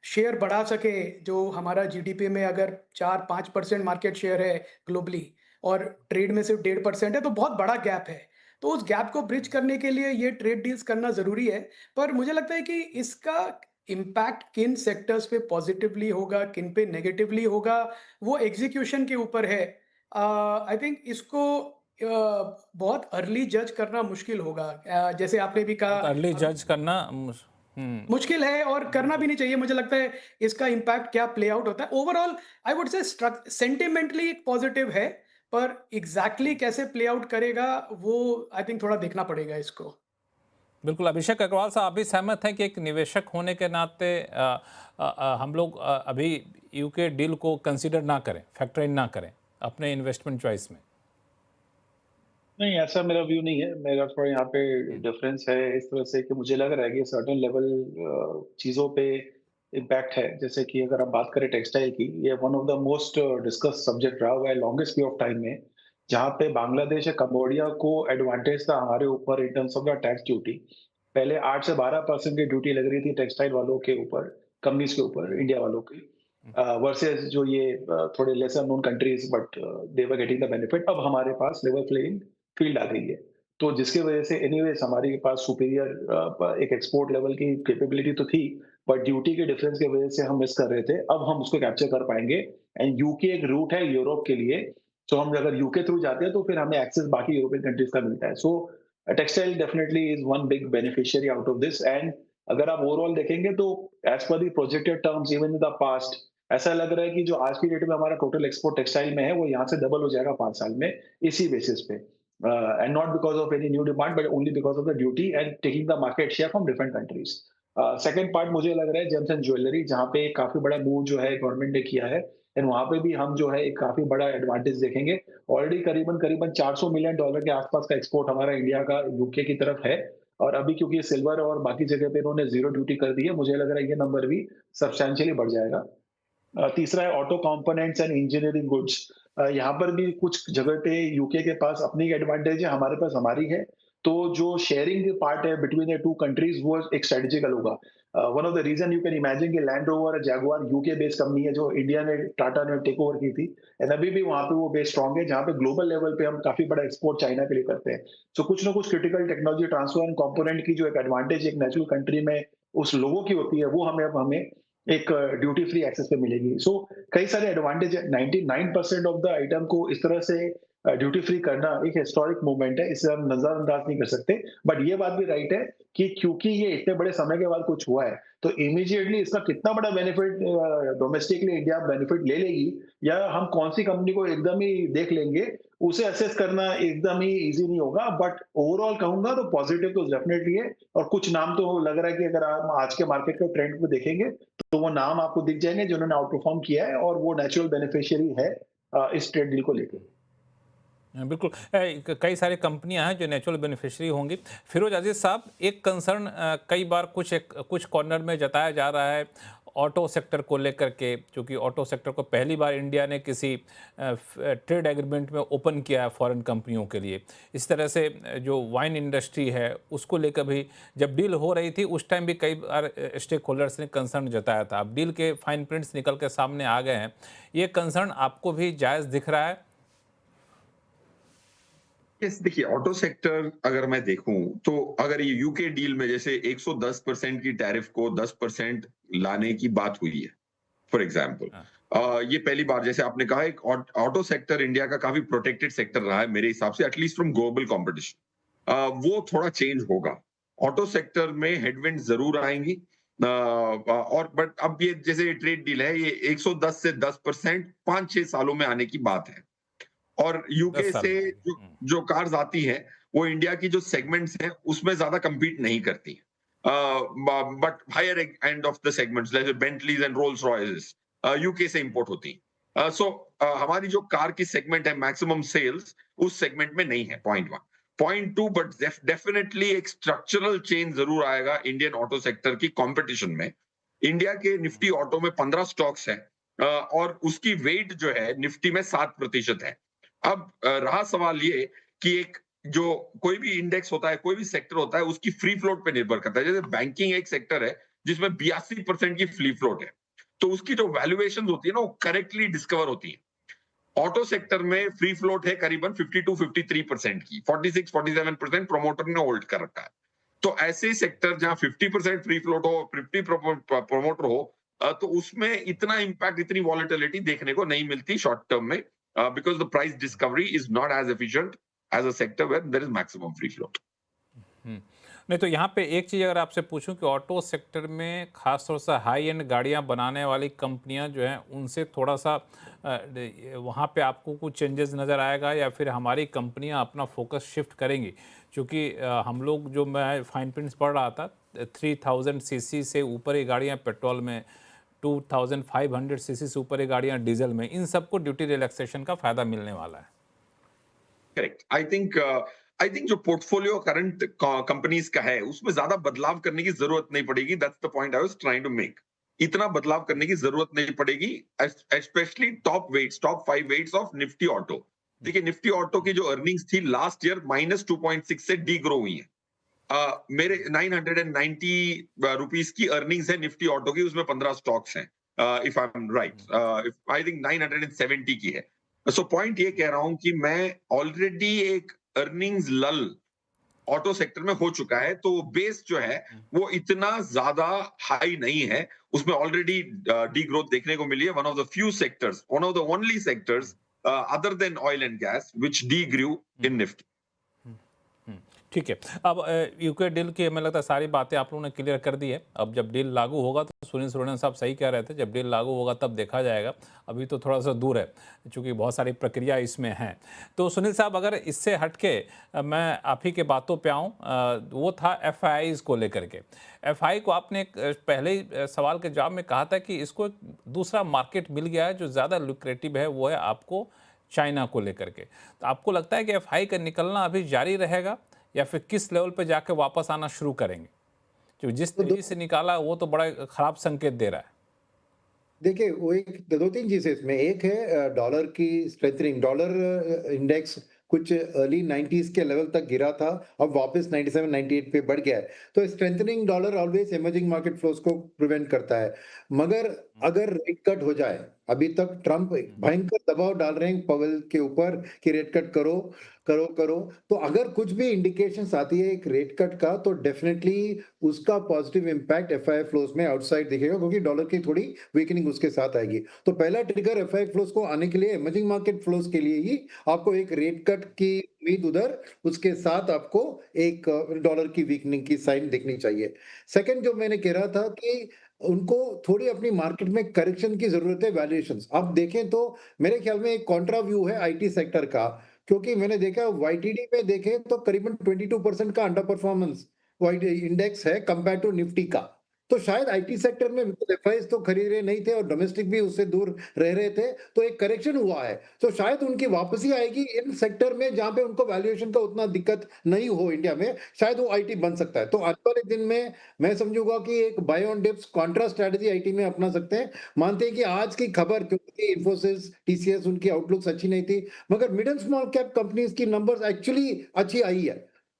Speaker 4: शेयर बढ़ा सकें। जो हमारा जीडीपी में अगर 4-5% मार्केट शेयर है ग्लोबली और ट्रेड में सिर्फ 1.5% है तो बहुत बड़ा गैप है। तो उस गैप को ब्रिज करने के लिए ये ट्रेड डील्स करना ज़रूरी है। पर मुझे लगता है कि इसका इम्पैक्ट किन सेक्टर्स पे पॉजिटिवली होगा, किन पे नेगेटिवली होगा, वो एग्ज़ीक्यूशन के ऊपर है। आई थिंक इसको बहुत अर्ली जज करना मुश्किल होगा। जैसे आपने भी कहा
Speaker 1: बहुत अर्ली जज करना
Speaker 4: मुश्किल है और करना भी नहीं चाहिए। मुझे लगता है इसका इम्पैक्ट क्या प्ले आउट होता है। Overall I would say sentimentally एक पॉजिटिव है, पर एग्ज़ैक्टली कैसे प्ले आउट करेगा वो आई थिंक थोड़ा देखना पड़ेगा इसको।
Speaker 1: बिल्कुल। अभिषेक अग्रवाल साहब, आप भी सहमत हैं कि एक निवेशक होने के नाते हम लोग अभी यूके डील को कंसीडर ना करें, फैक्टर इन ना करें अपने इन्वेस्टमेंट चॉइस में?
Speaker 5: नहीं, ऐसा मेरा व्यू नहीं है। मेरा थोड़ा यहाँ पे डिफरेंस है इस तरह से कि मुझे लग रहा है कि सर्टेन लेवल चीज़ों पे इम्पैक्ट है। जैसे कि अगर आप बात करें टेक्सटाइल की, ये one of the most discuss subject रहा हुआ है लॉन्गेस्ट पीरियड ऑफ टाइम में, जहाँ पे बांग्लादेश या कंबोडिया को एडवांटेज था हमारे ऊपर in terms of the tax duty. पहले 8 से 12% की ड्यूटी लग रही थी टेक्सटाइल वालों के ऊपर, कंपनीज के ऊपर, इंडिया वालों की। वर्सेस जो ये थोड़े lesser known countries but they were getting the benefit. अब हमारे पास लेवल प्लेइंग फील्ड आ गई है। तो जिसकी वजह से एनीवेज हमारे पास सुपीरियर एक एक्सपोर्ट लेवल की कैपेबिलिटी तो थी, बट ड्यूटी के डिफरेंस की वजह से हम मिस कर रहे थे। अब हम उसको कैप्चर कर पाएंगे एंड यूके एक रूट है यूरोप के लिए। तो हम अगर यूके थ्रू जाते हैं तो फिर हमें एक्सेस बाकी यूरोपियन कंट्रीज का मिलता है। So textile definitely is one big beneficiary out of this. And अगर आप ओवरऑल देखेंगे तो as per the projected terms even in the past, ऐसा लग रहा है कि जो आज की डेट में हमारा टोटल एक्सपोर्ट टेक्सटाइल में है वो यहाँ से डबल हो जाएगा 5 साल में, इसी बेसिस पे। And not because of any new demand, but only because of the duty and taking the market share from different countries. Second part मुझे लग रहा है जेम्स एंड ज्वेलरी, जहाँ पे काफी बड़ा मूव जो है गवर्नमेंट ने किया है एंड वहाँ पे भी हम जो है एक काफी बड़ा एडवांटेज देखेंगे। ऑलरेडी करीबन करीबन $400 मिलियन के आसपास का एक्सपोर्ट हमारा इंडिया का यूके की तरफ है। और अभी क्योंकि सिल्वर और बाकी जगह पे इन्होंने जीरो ड्यूटी कर दी है, मुझे लग रहा है ये नंबर भी सब्सटैंशियली बढ़ जाएगा। तीसरा है auto components and engineering goods. यहाँ पर भी कुछ जगह पे यूके के पास अपनी एडवांटेज है, हमारे पास हमारी है। तो जो शेयरिंग पार्ट है बिटवीन द टू कंट्रीज वो एक स्ट्रेटेजिकल होगा। One of the reason you can imagine कि लैंड रोवर और जैगुआर यूके बेस्ड कंपनी है जो इंडिया ने टाटा ने टेक ओवर की थी एंड अभी भी वहां पे वो बेस स्ट्रॉन्ग है, जहाँ पे ग्लोबल लेवल पे हम काफी बड़ा एक्सपोर्ट चाइना के लिए करते हैं। सो कुछ ना कुछ critical technology transfer and component की जो एक एडवांटेज एक नेचुरल कंट्री में उस लोगों की होती है वो हमें एक ड्यूटी फ्री एक्सेस पे मिलेगी। सो कई सारे एडवांटेज है। 99% ऑफ द आइटम को इस तरह से ड्यूटी फ्री करना एक हिस्टोरिक मूवमेंट है, इसे हम नजरअंदाज नहीं कर सकते। बट ये बात भी राइट है कि क्योंकि ये इतने बड़े समय के बाद कुछ हुआ है तो इमीडिएटली इसका कितना बड़ा बेनिफिट डोमेस्टिकली इंडिया बेनिफिट ले लेगी या हम कौन सी कंपनी को एकदम ही देख लेंगे, उसे असेस करना एकदम ही इजी नहीं होगा। बट ओवरऑल कहूंगा तो पॉजिटिव तो डेफिनेटली है। और कुछ नाम तो लग रहा है कि अगर आप आज के मार्केट के ट्रेंड को देखेंगे तो वो नाम आपको दिख जाएंगे जिन्होंने आउट परफॉर्म किया है और वो नेचुरल बेनिफिशियरी है इस ट्रेड डील को लेकर।
Speaker 1: बिल्कुल। कई सारी कंपनियां हैं जो नेचुरल बेनिफिशियरी होंगी। फिरोज अजीज साहब, एक कंसर्न कई बार कुछ कॉर्नर में जताया जा रहा है ऑटो सेक्टर को लेकर के, क्योंकि ऑटो सेक्टर को पहली बार इंडिया ने किसी ट्रेड एग्रीमेंट में ओपन किया है फॉरेन कंपनियों के लिए। इस तरह से जो वाइन इंडस्ट्री है उसको लेकर भी जब डील हो रही थी उस टाइम भी कई बार स्टेक होल्डर्स ने कंसर्न जताया था। अब डील के फाइन प्रिंट्स निकल के सामने आ गए हैं, ये कंसर्न आपको भी जायज़ दिख रहा है?
Speaker 3: देखिए, ऑटो सेक्टर अगर मैं देखूं तो अगर ये यूके डील में जैसे 110% की टैरिफ को 10% लाने की बात हुई है, फॉर एग्जांपल, ये पहली बार, जैसे आपने कहा, एक ऑटो सेक्टर इंडिया का काफी प्रोटेक्टेड सेक्टर रहा है मेरे हिसाब से, एटलीस्ट फ्रॉम ग्लोबल कंपटीशन। वो थोड़ा चेंज होगा। ऑटो सेक्टर में हेडविंड जरूर आएंगी, और बट अब ये जैसे ट्रेड डील है, ये 110 से 10% 5-6 सालों में आने की बात है। और यूके से जो कार्स आती हैं वो इंडिया की जो सेगमेंट्स हैं उसमें ज्यादा compete नहीं करती, but higher end of the segments जैसे Bentleys and Rolls Royces UK से इंपोर्ट होती हैं। सो हमारी जो कार की सेगमेंट है, मैक्सिमम सेल्स उस सेगमेंट में नहीं है, पॉइंट 1। पॉइंट 2, बट डेफिनेटली एक स्ट्रक्चरल चेंज जरूर आएगा इंडियन ऑटो सेक्टर की कंपटीशन में। इंडिया के निफ्टी ऑटो में 15 स्टॉक्स हैं, और उसकी वेट जो है निफ्टी में 7% है। अब रहा सवाल ये कि एक जो कोई भी इंडेक्स होता है, कोई भी सेक्टर होता है, उसकी फ्री फ्लोट पे निर्भर करता है। जैसे बैंकिंग एक सेक्टर है, जिसमें 82% की फ्री फ्लोट है। तो उसकी जो वैल्यूएशंस होती है ना, वो करेक्टली डिस्कवर होती है। ऑटो सेक्टर में फ्री फ्लोट है करीबन 52-53% की, 46-47% प्रमोटर ने होल्ड कर रखा है। तो ऐसे सेक्टर जहां 50% फ्री फ्लोट हो, 50 प्रमोटर हो, तो उसमें इतना इम्पैक्ट, इतनी वॉलेटिलिटी देखने को नहीं मिलती शॉर्ट टर्म में, because the price discovery is not as efficient as a sector where there is maximum free float.
Speaker 1: Hmm. नहीं तो यहाँ पे एक चीज़ अगर आपसे पूछूं कि ऑटो सेक्टर में खास तौर से हाई एंड गाड़ियाँ बनाने वाली कंपनियाँ जो हैं उनसे थोड़ा सा वहाँ पे आपको कुछ चेंजेस नज़र आएगा या फिर हमारी कंपनियाँ अपना फोकस शिफ्ट करेंगी? क्योंकि हम लोग जो मैं फाइन प्रिंट्स पढ़ रहा था 3000 सीसी से ऊपर की गाड़ियाँ पेट्रोल में, 2500 सीसी से ऊपर की गाड़ियाँ डीजल में, इन सबको ड्यूटी रिलैक्सेशन का फ़ायदा मिलने वाला है।
Speaker 3: करेक्ट। आई थिंक जो पोर्टफोलियो करंट कंपनीज का है, उसमें ज्यादा बदलाव करने की जरूरत नहीं पड़ेगी। That's the point I was trying to make. इतना बदलाव करने की जरूरत नहीं पड़ेगी, specially top 5 weights of Nifty auto. देखिए, निफ्टी ऑटो की जो अर्निंग्स थी लास्ट ईयर -2.6 से डी ग्रो हुई है। मेरे 990 रुपीस की अर्निंग्स है निफ्टी ऑटो की, उसमें 15 स्टॉक्स हैं, if I am right. I think 970 की है। सो पॉइंट ये कह रहा हूं कि मैं ऑलरेडी एक अर्निंग्स लल ऑटो सेक्टर में हो चुका है, तो बेस जो है वो इतना ज्यादा हाई नहीं है। उसमें ऑलरेडी डी ग्रोथ देखने को मिली है। One of the few sectors, one of the only sectors other than oil and gas which degrew in Nifty.
Speaker 1: Hmm, ठीक है। अब यूके डील की हमें लगता है सारी बातें आप लोगों ने क्लियर कर दी है। अब जब डील लागू होगा तो सुनील सुरैना साहब सही कह रहे थे, जब डील लागू होगा तब देखा जाएगा। अभी तो थोड़ा सा दूर है क्योंकि बहुत सारी प्रक्रिया इसमें हैं। तो सुनील साहब, अगर इससे हट के मैं आप ही के बातों पे आऊँ, वो था एफआईआईज़ को लेकर के। एफआई को आपने पहले ही सवाल के जवाब में कहा था कि इसको एक दूसरा मार्केट मिल गया है जो ज़्यादा लुक्रेटिव है, वो है आपको चाइना को लेकर के। तो आपको लगता है कि एफआई का निकलना अभी जारी रहेगा या फिर किस लेवल पे जाके वापस आना शुरू करेंगे? जो जिस
Speaker 2: तो
Speaker 1: तेजी से निकाला वो तो बड़ा खराब संकेत दे रहा है।
Speaker 2: देखिए, वो एक 2-3 चीज़ें इसमें। एक है डॉलर की स्ट्रेंथनिंग। डॉलर इंडेक्स कुछ अर्ली 90s के लेवल तक गिरा था, अब वापस 97-98 पे बढ़ गया है। तो strengthening dollar always emerging market flows को प्रिवेंट करता है। मगर अगर रेट कट हो जाए, अभी तक ट्रंप भयंकर दबाव डाल रहे हैं पवेल के ऊपर कि रेट कट करो, करो, करो। तो अगर कुछ भी इंडिकेशंस आती है एक रेट कट का, तो डेफिनेटली उसका पॉजिटिव इम्पैक्ट एफआई फ्लोज में आउटसाइड दिखेगा, क्योंकि डॉलर की थोड़ी वीकनिंग उसके साथ आएगी। तो पहला ट्रिगर एफआई फ्लोज को आने के लिए, इमर्जिंग मार्केट फ्लोज के लिए ही आपको एक रेट कट की उम्मीद उधर, उसके साथ आपको एक डॉलर की वीकनिंग की साइन दिखनी चाहिए। सेकंड, जो मैंने कह रहा था कि उनको थोड़ी अपनी मार्केट में करेक्शन की जरूरत है वैल्यूएशंस। आप देखें तो मेरे ख्याल में एक कॉन्ट्रा व्यू है आईटी सेक्टर का, क्योंकि मैंने देखा वाईटीडी पे देखें तो करीबन 22% का अंडर परफॉर्मेंस इंडेक्स है कंपेयर टू निफ्टी का। तो शायद आईटी सेक्टर में एफआईज तो खरीद रहे नहीं थे और डोमेस्टिक भी उससे दूर रह रहे थे, तो एक करेक्शन हुआ है। तो शायद उनकी वापसी आएगी इन सेक्टर में जहां पे उनको वैल्यूएशन का उतना दिक्कत नहीं हो इंडिया में, शायद वो आईटी बन सकता है। तो आने वाले दिन में मैं समझूंगा कि एक buy on dips contra strategy IT में अपना सकते हैं। मानते हैं कि आज की खबर, क्योंकि इन्फोसिस, टीसीएस, उनकी आउटलुक्स अच्छी नहीं थी, मगर mid and small cap companies की नंबर्स एक्चुअली अच्छी आई है।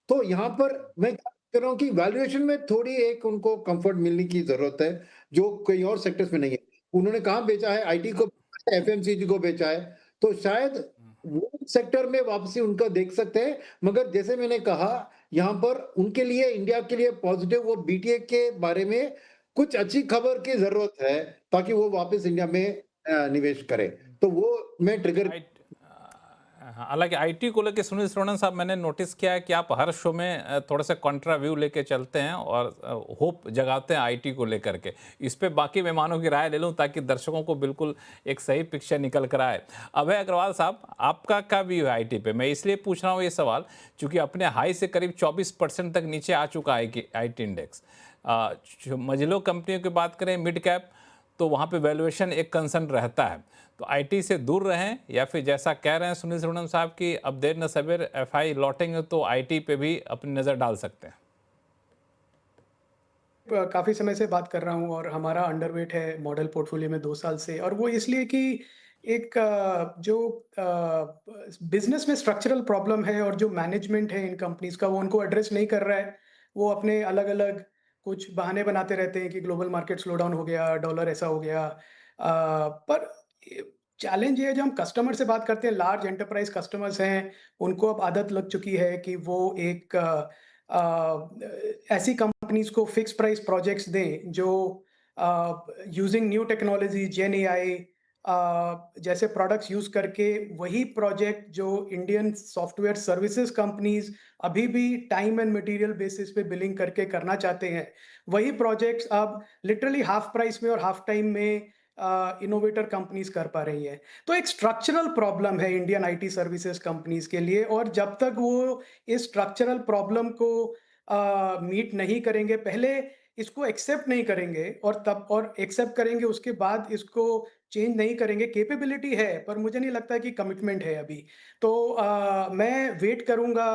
Speaker 2: तो यहाँ पर मैं कह रहा हूँ कि वैल्यूएशन में थोड़ी एक उनको कंफर्ट मिलने की जरूरत है, जो कई और सेक्टर्स में नहीं है। उन्होंने कहाँ बेचा है? आईटी को, एफएमसीजी को बेचा है। तो शायद वो सेक्टर में वापसी उनका देख सकते हैं। मगर जैसे मैंने कहा, यहाँ पर उनके लिए, इंडिया के लिए पॉजिटिव, वो बीटीए के बारे में कुछ अच्छी खबर की जरूरत है, ताकि वो वापस इंडिया में निवेश करे। तो वो मैं ट्रिगर।
Speaker 1: हालांकि आईटी को लेकर सुनील सुरैना साहब, मैंने नोटिस किया है कि आप हर शो में थोड़ा सा कॉन्ट्रा व्यू लेके चलते हैं और होप जगाते हैं आईटी को लेकर के। इस पे बाकी मेहमानों की राय ले लूं ताकि दर्शकों को बिल्कुल एक सही पिक्चर निकल कर आए। अभय अग्रवाल साहब, आपका क्या व्यू है आईटी पे? मैं इसलिए पूछ रहा हूँ ये सवाल क्योंकि अपने हाई से करीब 24% तक नीचे आ चुका है आईटी इंडेक्स। मझिलो कंपनियों की बात करें, मिड कैप, तो वहाँ पे वैल्यूएशन एक कंसर्न रहता है। तो आईटी से दूर रहें या फिर जैसा कह रहे हैं सुनील सुरैना साहब कि अब देर न सवेर एफआई लौटेंगे तो आईटी पे भी अपनी नज़र डाल सकते हैं।
Speaker 4: काफ़ी समय से बात कर रहा हूँ और हमारा अंडरवेट है मॉडल पोर्टफोलियो में 2 साल से, और वो इसलिए कि एक जो बिजनेस में स्ट्रक्चरल प्रॉब्लम है और जो मैनेजमेंट है इन कंपनीज का वो उनको एड्रेस नहीं कर रहा है। वो अपने अलग-अलग कुछ बहाने बनाते रहते हैं कि ग्लोबल मार्केट स्लो डाउन हो गया, डॉलर ऐसा हो गया। पर चैलेंज ये है, जो हम कस्टमर से बात करते हैं, लार्ज एंटरप्राइज कस्टमर्स हैं, उनको अब आदत लग चुकी है कि वो एक ऐसी कंपनीज को फिक्स प्राइस प्रोजेक्ट्स दें जो यूजिंग न्यू टेक्नोलॉजी, जेन एआई जैसे प्रोडक्ट्स यूज करके वही प्रोजेक्ट जो इंडियन सॉफ्टवेयर सर्विसेज कंपनीज अभी भी टाइम एंड मटेरियल बेसिस पे बिलिंग करके करना चाहते हैं, वही प्रोजेक्ट्स अब लिटरली हाफ प्राइस में और हाफ टाइम में इनोवेटर कंपनीज कर पा रही है। तो एक स्ट्रक्चरल प्रॉब्लम है इंडियन आईटी सर्विसेज कंपनीज के लिए, और जब तक वो इस स्ट्रक्चरल प्रॉब्लम को मीट नहीं करेंगे, पहले इसको एक्सेप्ट नहीं करेंगे और एक्सेप्ट करेंगे उसके बाद इसको चेंज नहीं करेंगे। कैपेबिलिटी है पर मुझे नहीं लगता है कि कमिटमेंट है अभी। तो मैं वेट करूंगा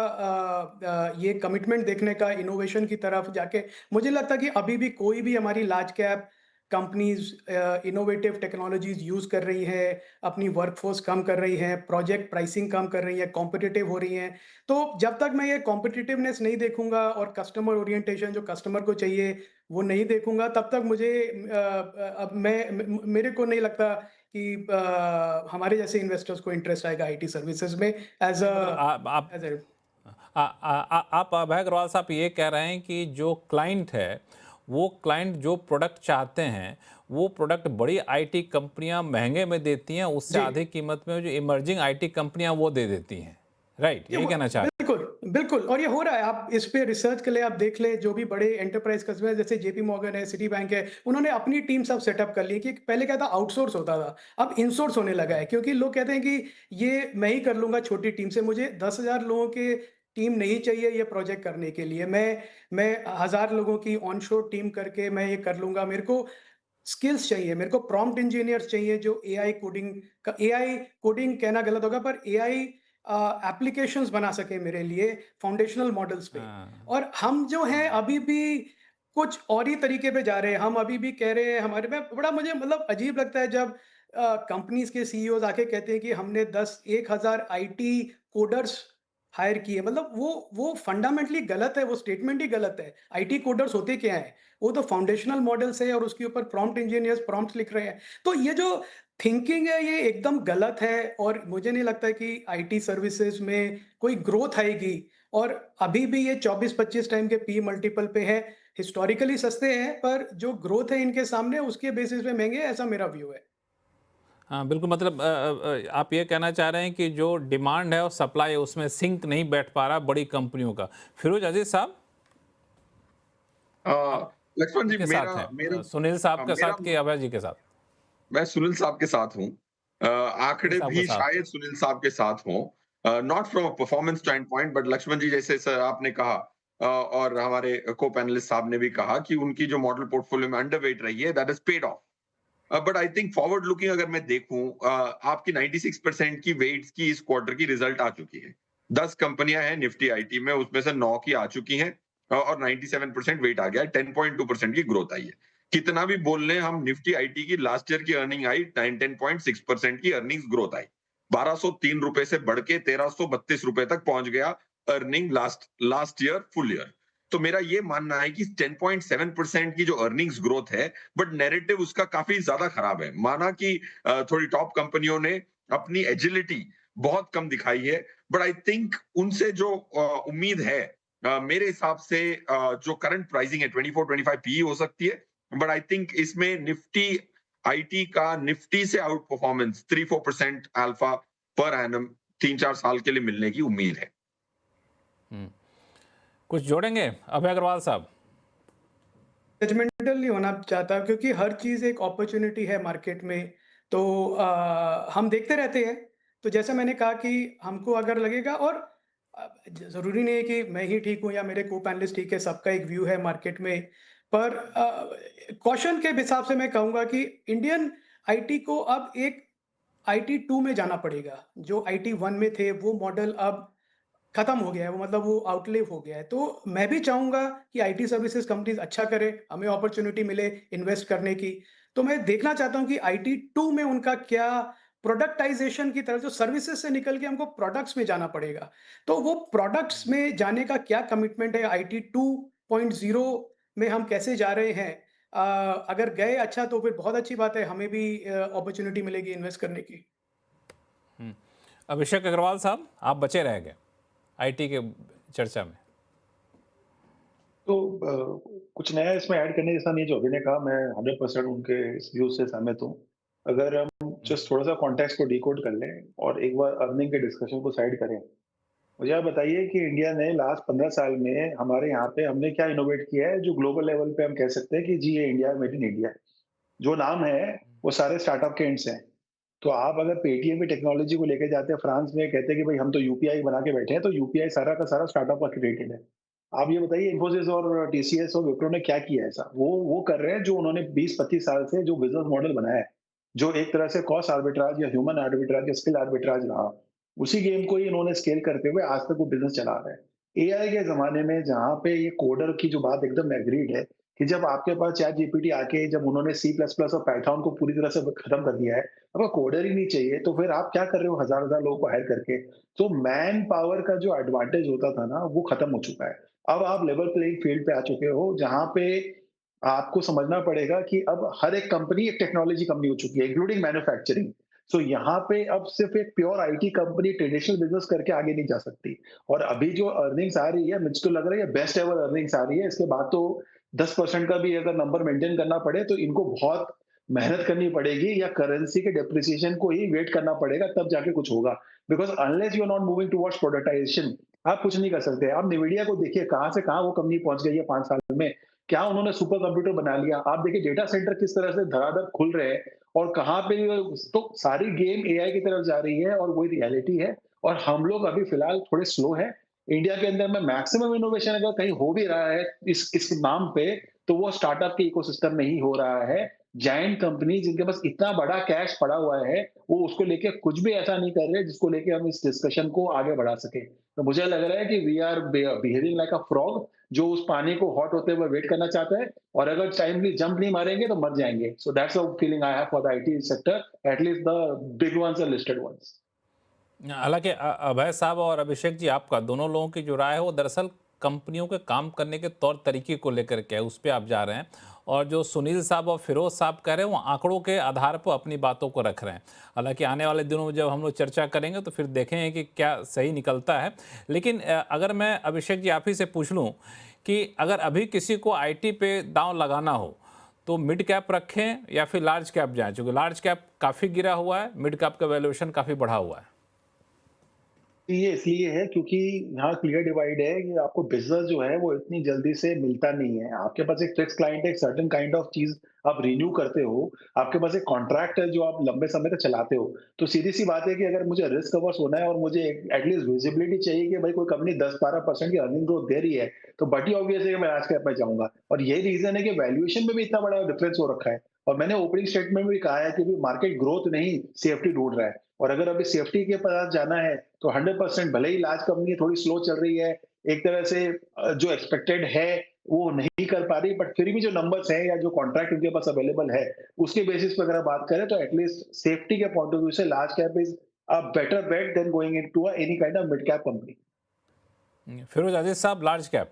Speaker 4: ये कमिटमेंट देखने का इनोवेशन की तरफ जाके। मुझे लगता है कि अभी भी कोई भी हमारी large cap companies innovative technologies use कर रही है, अपनी वर्कफोर्स कम कर रही है, प्रोजेक्ट प्राइसिंग कम कर रही है, कॉम्पिटिटिव हो रही हैं। तो जब तक मैं ये कॉम्पिटिटिवनेस नहीं देखूंगा और कस्टमर ओरिएंटेशन जो कस्टमर को चाहिए वो नहीं देखूंगा, तब तक मुझे अब मेरे को नहीं लगता कि हमारे जैसे इन्वेस्टर्स को इंटरेस्ट आएगा आईटी सर्विसेज में एज
Speaker 1: मतलब
Speaker 4: एज ए
Speaker 1: आप अभय अग्रवाल साहब ये कह रहे हैं कि जो क्लाइंट है, वो क्लाइंट जो प्रोडक्ट चाहते हैं वो प्रोडक्ट बड़ी आईटी कंपनियां महंगे में देती हैं, उससे
Speaker 4: जी।
Speaker 1: आधी कीमत में जो इमर्जिंग आईटी कंपनियां वो दे देती हैं, राइट?
Speaker 4: ये
Speaker 1: यही
Speaker 4: हो
Speaker 1: कहना चाह रहे
Speaker 4: बिल्कुल, बिल्कुल, और ये हो रहा है। आप इस पे रिसर्च कर लें, आप देख लें जो भी बड़े एंटरप्राइज़ कस्टमर हैं, जैसे जेपी मॉर्गन है, सिटी बैंक है, उन्होंने अपनी टीम सब सेटअप कर ली है। कि पहले क्या था, आउटसोर्स होता था, अब इनसोर्स होने लगा है, क्योंकि लोग कहते हैं कि ये मैं ही कर लूँगा छोटी टीम से, मुझे 10,000 लोगों की टीम नहीं चाहिए ये प्रोजेक्ट करने के लिए। मैं 1000 लोगों की ऑनशोर टीम करके मैं ये कर लूँगा। मेरे को स्किल्स चाहिए, मेरे को प्रॉम्प्ट इंजीनियर्स चाहिए जो एआई कोडिंग कहना गलत होगा, पर एआई एप्लीकेशंस बना सके मेरे लिए फाउंडेशनल मॉडल्स पे।
Speaker 1: हाँ।
Speaker 4: और हम जो हैं अभी भी कुछ और ही तरीके पे जा रहे हैं। हम अभी भी कह रहे हैं, हमारे में बड़ा मुझे मतलब अजीब लगता है जब कंपनीज के सीईओज आके कहते हैं कि हमने 10,000 आईटी कोडर्स हायर किए। मतलब वो फंडामेंटली गलत है, वो स्टेटमेंट ही गलत है। आईटी कोडर्स होते क्या हैं? वो तो फाउंडेशनल मॉडल्स है और उसके ऊपर प्रॉम्प्ट इंजीनियर्स प्रॉम्प्ट्स लिख रहे हैं। तो ये जो थिंकिंग है ये एकदम गलत है, और मुझे नहीं लगता है कि आईटी सर्विसेज में कोई ग्रोथ आएगी। और अभी भी ये 24-25 टाइम के पी मल्टीपल पे है। हिस्टोरिकली सस्ते हैं, पर जो ग्रोथ है इनके सामने उसके बेसिस पे महंगे हैं, ऐसा मेरा व्यू है।
Speaker 1: हाँ, बिल्कुल, मतलब आप ये कहना चाह रहे हैं कि जो डिमांड है और सप्लाई उसमें सिंक नहीं बैठ पा रहा बड़ी कंपनियों का। फिरोज अजीज साहब, आप
Speaker 3: लक्ष्मण जी,
Speaker 1: किसके साथ हैं?
Speaker 3: मेरा
Speaker 1: सुनील साहब के
Speaker 3: मेरा
Speaker 1: साथ कि अभय जी के साथ?
Speaker 3: मैं सुनील साहब के साथ हूँ।
Speaker 1: सुनील
Speaker 3: आंकड़े
Speaker 1: साहब के
Speaker 3: भी
Speaker 1: साथ हैं।
Speaker 3: शायद सुनील साहब के साथ हों। Not from a performance stand point, but Lakshman ji जैसे सर आपने कहा, और हमारे को पैनलिस्ट साहब ने भी कहा कि उनकी जो मॉडल पोर्टफोलियो में अंडरवेट रही है, that is paid of. But I think forward looking अगर मैं देखूं, आपकी 96% की वेट्स की इस क्वार्टर की रिजल्ट आ चुकी है। 10 कंपनियां हैं निफ्टी आईटी में, उसमें से 9 की आ चुकी हैं, और 97% वेट आ गया है, 10.2% की ग्रोथ आई है। कितना भी बोल लें हम, निफ्टी आईटी की लास्ट ईयर की अर्निंग आई 10.6% की अर्निंग्स ग्रोथ आई। 1203 रुपए से बढ़ के 1332 रुपए तक पहुंच गया earning last year full year. तो मेरा ये मानना है कि 10.7% की जो अर्निंग्स ग्रोथ है, बट नैरेटिव उसका काफी ज्यादा खराब है। माना कि थोड़ी टॉप कंपनियों ने अपनी एजिलिटी बहुत कम दिखाई है, बट आई थिंक उनसे जो उम्मीद है, मेरे हिसाब से जो करंट प्राइसिंग है 24-25 पी हो सकती है, बट आई थिंक इसमें निफ्टी आईटी का निफ्टी से out performance 3-4% alpha per annum 3-4 साल के लिए मिलने की उम्मीद है।
Speaker 1: कुछ जोड़ेंगे अभय अग्रवाल साहब?
Speaker 4: जजमेंटल नहीं होना चाहता, क्योंकि हर चीज़ एक अपॉर्चुनिटी है मार्केट में। तो हम देखते रहते हैं। तो जैसा मैंने कहा कि हमको अगर लगेगा, और ज़रूरी नहीं है कि मैं ही ठीक हूँ या मेरे को पैनलिस्ट ठीक है, सबका एक व्यू है मार्केट में। पर कॉशन के हिसाब से मैं कहूँगा कि इंडियन आईटी को अब एक आईटी 2 में जाना पड़ेगा। जो आईटी 1 में थे वो मॉडल अब खत्म हो गया है, वो मतलब वो आउटलिव हो गया है। तो मैं भी चाहूँगा कि आईटी सर्विसेज़ कंपनीज़ अच्छा करें, हमें अपॉर्च्युनिटी मिले इन्वेस्ट करने की। तो मैं देखना चाहता हूँ कि आईटी 2 में उनका क्या प्रोडक्टाइजेशन की तरफ, जो सर्विसेज से निकल के हमको प्रोडक्ट्स में जाना पड़ेगा। तो वो प्रोडक्ट्स में जाने का क्या कमिटमेंट है? आईटी 2.0 में हम कैसे जा रहे हैं? अगर गए अच्छा तो फिर बहुत अच्छी बात है, हमें भी अपॉर्चुनिटी मिलेगी इन्वेस्ट करने की।
Speaker 1: अभिषेक अग्रवाल साहब, आप बचे रह गए आईटी के चर्चा में।
Speaker 5: तो कुछ नया इसमें ऐड करने जैसा नहीं है जो अभी ने कहा, मैं 100% उनके इस व्यू से सहमत हूँ। अगर हम जस्ट थोड़ा सा कॉन्टेक्स्ट को डिकोड कर लें और एक बार अर्निंग के डिस्कशन को साइड करें, मुझे आप बताइए कि इंडिया ने लास्ट 15 साल में हमारे यहाँ पे हमने क्या इनोवेट किया है जो ग्लोबल लेवल पे हम कह सकते हैं कि जी ये इंडिया, मेड इन इंडिया है। जो नाम है वो सारे स्टार्टअप के एंड्स हैं। तो आप अगर पेटीएम की टेक्नोलॉजी को लेके जाते हैं फ्रांस में, कहते हैं कि भाई हम तो यूपीआई बना के बैठे हैं, तो यूपीआई सारा का सारा स्टार्टअप का क्रिएटेड है। आप ये बताइए इन्फोसिस और टीसीएस और विप्रो ने क्या किया है ऐसा? वो कर रहे हैं जो उन्होंने 20-25 साल से जो बिजनेस मॉडल बनाया है, जो एक तरह से कॉस्ट आर्बिट्राज या ह्यूमन आर्बिट्राज या स्किल आर्बिट्राज रहा, उसी गेम को ही इन्होंने स्केल करते हुए आज तक वो बिजनेस चला रहे हैं। एआई के ज़माने में जहाँ पे ये कोडर की जो बात एकदम एग्रीड है कि जब आपके पास चैट जीपीटी आके जब उन्होंने सी प्लस प्लस और पाइथन को पूरी तरह से खत्म कर दिया है, अब कोडर ही नहीं चाहिए, तो फिर आप क्या कर रहे हो हजार-हजार लोगों को हायर करके? तो मैन पावर का जो एडवांटेज होता था ना, वो खत्म हो चुका है। अब आप लेवल प्लेइंग फील्ड पे आ चुके हो, जहाँ पे आपको समझना पड़ेगा कि अब हर एक कंपनी एक टेक्नोलॉजी कंपनी हो चुकी है, इंक्लूडिंग मैन्युफैक्चरिंग। सो यहाँ पे अब सिर्फ एक pure IT company traditional business करके आगे नहीं जा सकती। और अभी जो अर्निंग्स आ रही है, मुझे तो लग रहा है बेस्ट एवर अर्निंग्स आ रही है। इसके बाद तो 10% का भी अगर नंबर मेंटेन करना पड़े तो इनको बहुत मेहनत करनी पड़ेगी, या करेंसी के डेप्रिसिएशन को ही वेट करना पड़ेगा, तब जाके कुछ होगा। Because unless you are not moving towards productization, आप कुछ नहीं कर सकते। आप निविडिया को देखिए कहाँ से कहाँ वो कंपनी पहुंच गई है 5 साल में। क्या उन्होंने सुपर कंप्यूटर बना लिया। आप देखिए डेटा सेंटर किस तरह से धड़ाधड़ खुल रहे हैं और कहाँ पे, तो सारी गेम एआई की तरफ जा रही है और वही रियलिटी है। और हम लोग अभी फिलहाल थोड़े स्लो है। इंडिया के अंदर में मैक्सिमम इनोवेशन अगर कहीं हो भी रहा है इस नाम पे, तो वो स्टार्टअप के इकोसिस्टम में ही हो रहा है। जायंट कंपनी जिनके पास इतना बड़ा कैश पड़ा हुआ है, वो उसको लेके कुछ भी ऐसा नहीं कर रहे जिसको लेके हम इस डिस्कशन को आगे बढ़ा सके। तो मुझे लग रहा है कि we are behaving like a frog, जो उस पानी को हॉट होते हुए वेट करना चाहता है, और अगर टाइमली जंप नहीं मारेंगे तो मर जाएंगे। So that's the feeling I have for the IT sector, at least the big ones और लिस्टेड वंस।
Speaker 1: हालांकि अभय साहब और अभिषेक जी, आपका दोनों लोगों की जो राय है वो दरअसल कंपनियों के काम करने के तौर तरीके को लेकर के है, उस पर आप जा रहे हैं। और जो सुनील साहब और फिरोज साहब कह रहे हैं वो आंकड़ों के आधार पर अपनी बातों को रख रहे हैं। हालांकि आने वाले दिनों में जब हम लोग चर्चा करेंगे तो फिर देखेंगे कि क्या सही निकलता है। लेकिन अगर मैं अभिषेक जी आप ही से पूछ लूँ कि अगर अभी किसी को आईटी पे दांव लगाना हो तो मिड कैप रखें या फिर लार्ज कैप जाएं, क्योंकि लार्ज कैप काफ़ी गिरा हुआ है, मिड कैप का वैल्यूएशन काफ़ी बढ़ा हुआ है।
Speaker 5: ये इसलिए है क्योंकि यहाँ क्लियर डिवाइड है कि आपको बिजनेस जो है वो इतनी जल्दी से मिलता नहीं है। आपके पास एक फिक्स क्लाइंट है, एक सर्टेन काइंड ऑफ चीज आप रिन्यू करते हो, आपके पास एक कॉन्ट्रैक्ट है जो आप लंबे समय तक चलाते हो। तो सीधी सी बात है कि अगर मुझे रिस्क कवर्स होना है और मुझे एटलीस्ट विजिबिलिटी चाहिए कि भाई कोई कंपनी 10-12% की अर्निंग ग्रोथ दे रही है, तो बड़ी ऑब्वियस है कि मैं आज कैप में जाऊंगा। और यही रीजन है कि वैल्यूएशन में भी इतना बड़ा डिफरेंस हो रखा है। और मैंने ओपनिंग स्टेटमेंट में भी कहा है कि मार्केट ग्रोथ नहीं, सेफ्टी ढूंढ रहा है। और अगर अभी सेफ्टी के पास जाना है तो 100%, भले ही लार्ज कंपनी थोड़ी स्लो चल रही है, एक तरह से जो एक्सपेक्टेड है वो नहीं कर पा रही, बट फिर भी जो नंबर्स हैं या जो कॉन्ट्रैक्ट उनके पास अवेलेबल है, उसके बेसिस पे अगर आप बात करें तो एटलीस्ट सेफ्टी के पॉइंट ऑफ व्यू से large cap is a better bet than going into any kind of mid cap company.
Speaker 1: Firoz Aziz साहब, लार्ज कैप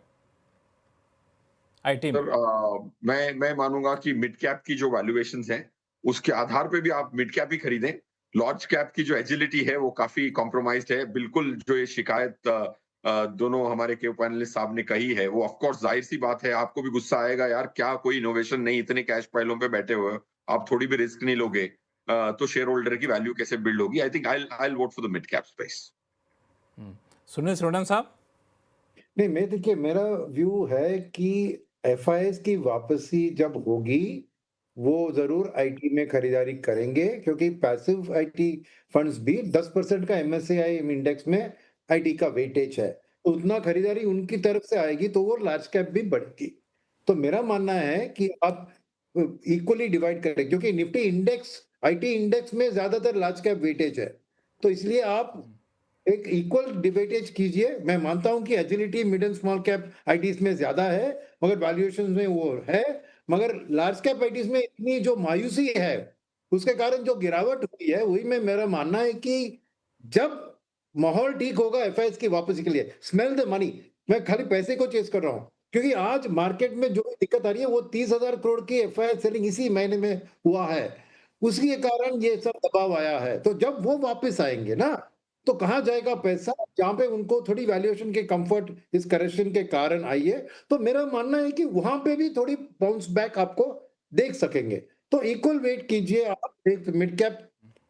Speaker 1: आईटी में।
Speaker 3: सर मैं मानूंगा कि मिड कैप की जो वैल्यूएशंस हैं उसके आधार पे भी आप मिड कैप ही खरीदें। लार्ज कैप की जो एजिलिटी है वो काफी कॉम्प्रोमाइज्ड है। बिल्कुल जो ये शिकायत दोनों हमारे के पैनलिस्ट साहब ने कही है, वो ऑफ कोर्स जाहिर सी बात है, आपको भी गुस्सा आएगा यार, क्या कोई इनोवेशन नहीं, इतने कैश पाइलों पे बैठे हुए हो, आप थोड़ी भी रिस्क नहीं लोगे तो शेयर होल्डर की वैल्यू कैसे बिल्ड होगी। I think I will vote for the mid cap space.
Speaker 1: Sunil Surdan साहब।
Speaker 2: नहीं, मैं देखिए मेरा व्यू है कि एफआईएस की वापसी जब होगी वो जरूर आईटी में खरीदारी करेंगे, क्योंकि पैसिव आईटी फंड्स भी 10% का एमएससीआई इंडेक्स में आईटी का वेटेज है, तो उतना खरीदारी उनकी तरफ से आएगी तो वो लार्ज कैप भी बढ़ेगी। तो मेरा मानना है कि आप इक्वली डिवाइड करें, क्योंकि निफ्टी इंडेक्स आईटी इंडेक्स में ज्यादातर लार्ज कैप वेटेज है, तो इसलिए आप एक इक्वल डिवेटेज कीजिए। मैं मानता हूं कि agility mid and small cap ITs में ज्यादा है, मगर वैल्यूएशन में वो है, मगर लार्ज कैप आईटीज में इतनी जो मायूसी है उसके कारण जो गिरावट हुई है, वही में मेरा मानना है कि जब माहौल ठीक होगा एफआईएस की वापसी के लिए, स्मेल द मनी, मैं खाली पैसे को चेस कर रहा हूँ। क्योंकि आज मार्केट में जो दिक्कत आ रही है, वो 30,000 करोड़ की एफआईआर सेलिंग इसी महीने में हुआ है। उसी के कारण ये सब दबाव आया है। तो जब वो वापस आएँगे ना, तो कहाँ जाएगा पैसा? जहाँ पे उनको थोड़ी वैल्यूएशन के कम्फर्ट इस करेक्शन के कारण आई है, तो मेरा मानना है कि वहाँ पे भी थोड़ी बाउंस बैक आपको देख सकेंगे। तो इक्वल वेट कीजिए आप, एक मिड कैप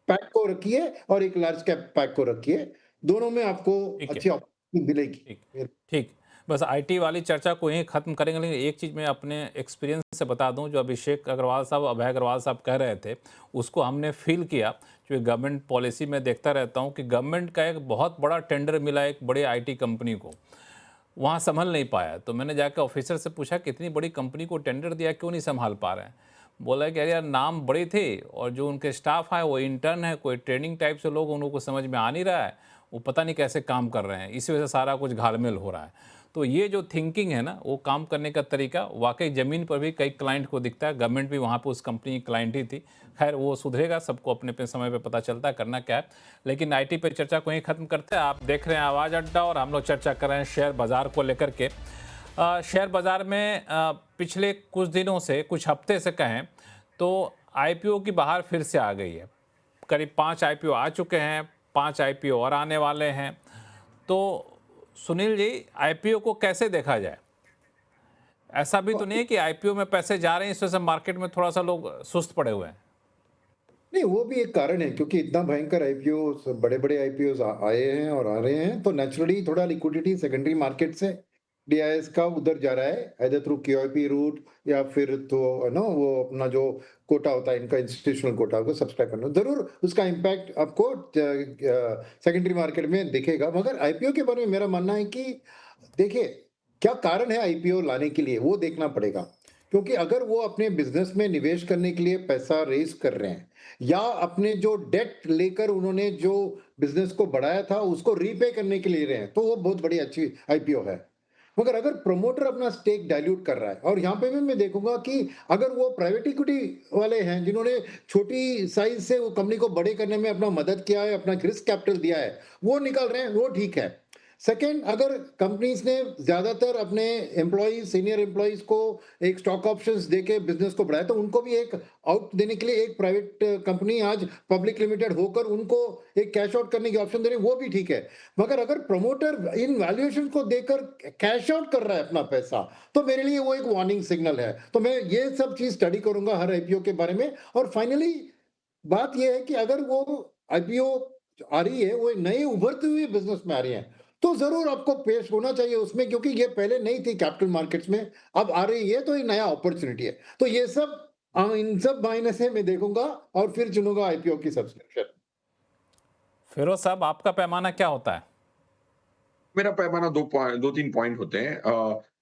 Speaker 2: पैक को रखिए और एक लार्ज कैप पैक को रखिए। दोनों में आपको
Speaker 1: ठीक है।
Speaker 2: अच्छी अपॉर्चुनिटी मिलेगी।
Speaker 1: ठीक ठीक। बस आईटी वाली चर्चा को यहीं ख़त्म करेंगे, लेकिन एक चीज़ मैं अपने एक्सपीरियंस से बता दूं, जो अभिषेक अग्रवाल साहब, अभय अग्रवाल साहब कह रहे थे, उसको हमने फील किया। जो गवर्नमेंट पॉलिसी में देखता रहता हूं कि गवर्नमेंट का एक बहुत बड़ा टेंडर मिला एक बड़े आईटी कंपनी को, वहाँ संभल नहीं पाया। तो मैंने जाकर ऑफिसर से पूछा कि इतनी बड़ी कंपनी को टेंडर दिया, क्यों नहीं संभाल पा रहे हैं? बोला कि अरे यार, नाम बड़े थे और जो उनके स्टाफ है वो इंटर्न है, कोई ट्रेनिंग टाइप से लोग, उनको समझ में आ नहीं रहा है, वो पता नहीं कैसे काम कर रहे हैं, इसी वजह से सारा कुछ घालमेल हो रहा है। तो ये जो थिंकिंग है ना, वो काम करने का तरीका वाकई ज़मीन पर भी कई क्लाइंट को दिखता है। गवर्नमेंट भी वहाँ पे उस कंपनी की क्लाइंट ही थी। खैर वो सुधरेगा, सबको अपने अपने समय पे पता चलता है करना क्या है। लेकिन आईटी पे चर्चा को यहीं ख़त्म करते हैं। आप देख रहे हैं आवाज़ अड्डा और हम लोग चर्चा कर रहे हैं शेयर बाज़ार को लेकर के। शेयर बाज़ार में पिछले कुछ दिनों से, कुछ हफ्ते से कहें तो आईपीओ की बहार फिर से आ गई है। करीब 5 आईपीओ आ चुके हैं, 5 आईपीओ और आने वाले हैं। तो सुनील जी, आईपीओ को कैसे देखा जाए? ऐसा भी तो नहीं है कि आईपीओ में पैसे जा रहे हैं, इस वजह से मार्केट में थोड़ा सा लोग सुस्त पड़े हुए हैं?
Speaker 2: नहीं, वो भी एक कारण है क्योंकि इतना भयंकर आईपीओ, बड़े-बड़े आईपीओ आए हैं और आ रहे हैं, तो नेचुरली थोड़ा लिक्विडिटी सेकेंडरी मार्केट से डीआईएस का उधर जा रहा है, आइदर थ्रू क्यूआईपी रूट या फिर तो ना वो अपना जो कोटा होता है इनका, इंस्टीट्यूशनल कोटा को सब्सक्राइब करना, जरूर उसका इम्पैक्ट आपको सेकेंडरी मार्केट में दिखेगा। मगर आईपीओ के बारे में मेरा मानना है कि देखिए, क्या कारण है आईपीओ लाने के लिए, वो देखना पड़ेगा। क्योंकि अगर वो अपने बिजनेस में निवेश करने के लिए पैसा रेज कर रहे हैं या अपने जो डेट लेकर उन्होंने जो बिजनेस को बढ़ाया था उसको रीपे करने के लिए रहे हैं, तो वो बहुत बड़ी अच्छी आईपीओ है। मगर अगर प्रमोटर अपना स्टेक डाइल्यूट कर रहा है, और यहाँ पे भी मैं देखूंगा कि अगर वो प्राइवेट इक्विटी वाले हैं जिन्होंने छोटी साइज से वो कंपनी को बड़े करने में अपना मदद किया है, अपना रिस्क कैपिटल दिया है, वो निकल रहे हैं, वो ठीक है। सेकेंड, अगर कंपनीज ने ज्यादातर अपने एम्प्लॉइज, सीनियर एम्प्लॉइज को एक स्टॉक ऑप्शंस देके बिजनेस को बढ़ाया, तो उनको भी एक आउट देने के लिए एक प्राइवेट कंपनी आज पब्लिक लिमिटेड होकर उनको एक कैश आउट करने की ऑप्शन दे रही है, वो भी ठीक है। मगर अगर प्रमोटर इन वैल्यूएशन को देकर कैश आउट कर रहा है अपना पैसा, तो मेरे लिए वो एक वार्निंग सिग्नल है। तो मैं ये सब चीज स्टडी करूंगा हर आईपीओ के बारे में। और फाइनली बात यह है कि अगर वो आईपीओ आ रही है, वो नए उभरते हुए बिजनेस में आ रही है, तो जरूर आपको पेश होना चाहिए उसमें, क्योंकि ये पहले नहीं थी कैपिटल मार्केट्स में, अब आ रही है, तो ये नया अपॉर्चुनिटी है। तो ये सब इन सब मायने से मैं देखूंगा और फिर चुनूंगा आईपीओ की सब्सक्रिप्शन।
Speaker 1: फिरोज साहब, आपका पैमाना क्या होता है?
Speaker 3: मेरा पैमाना दो तीन पॉइंट होते हैं।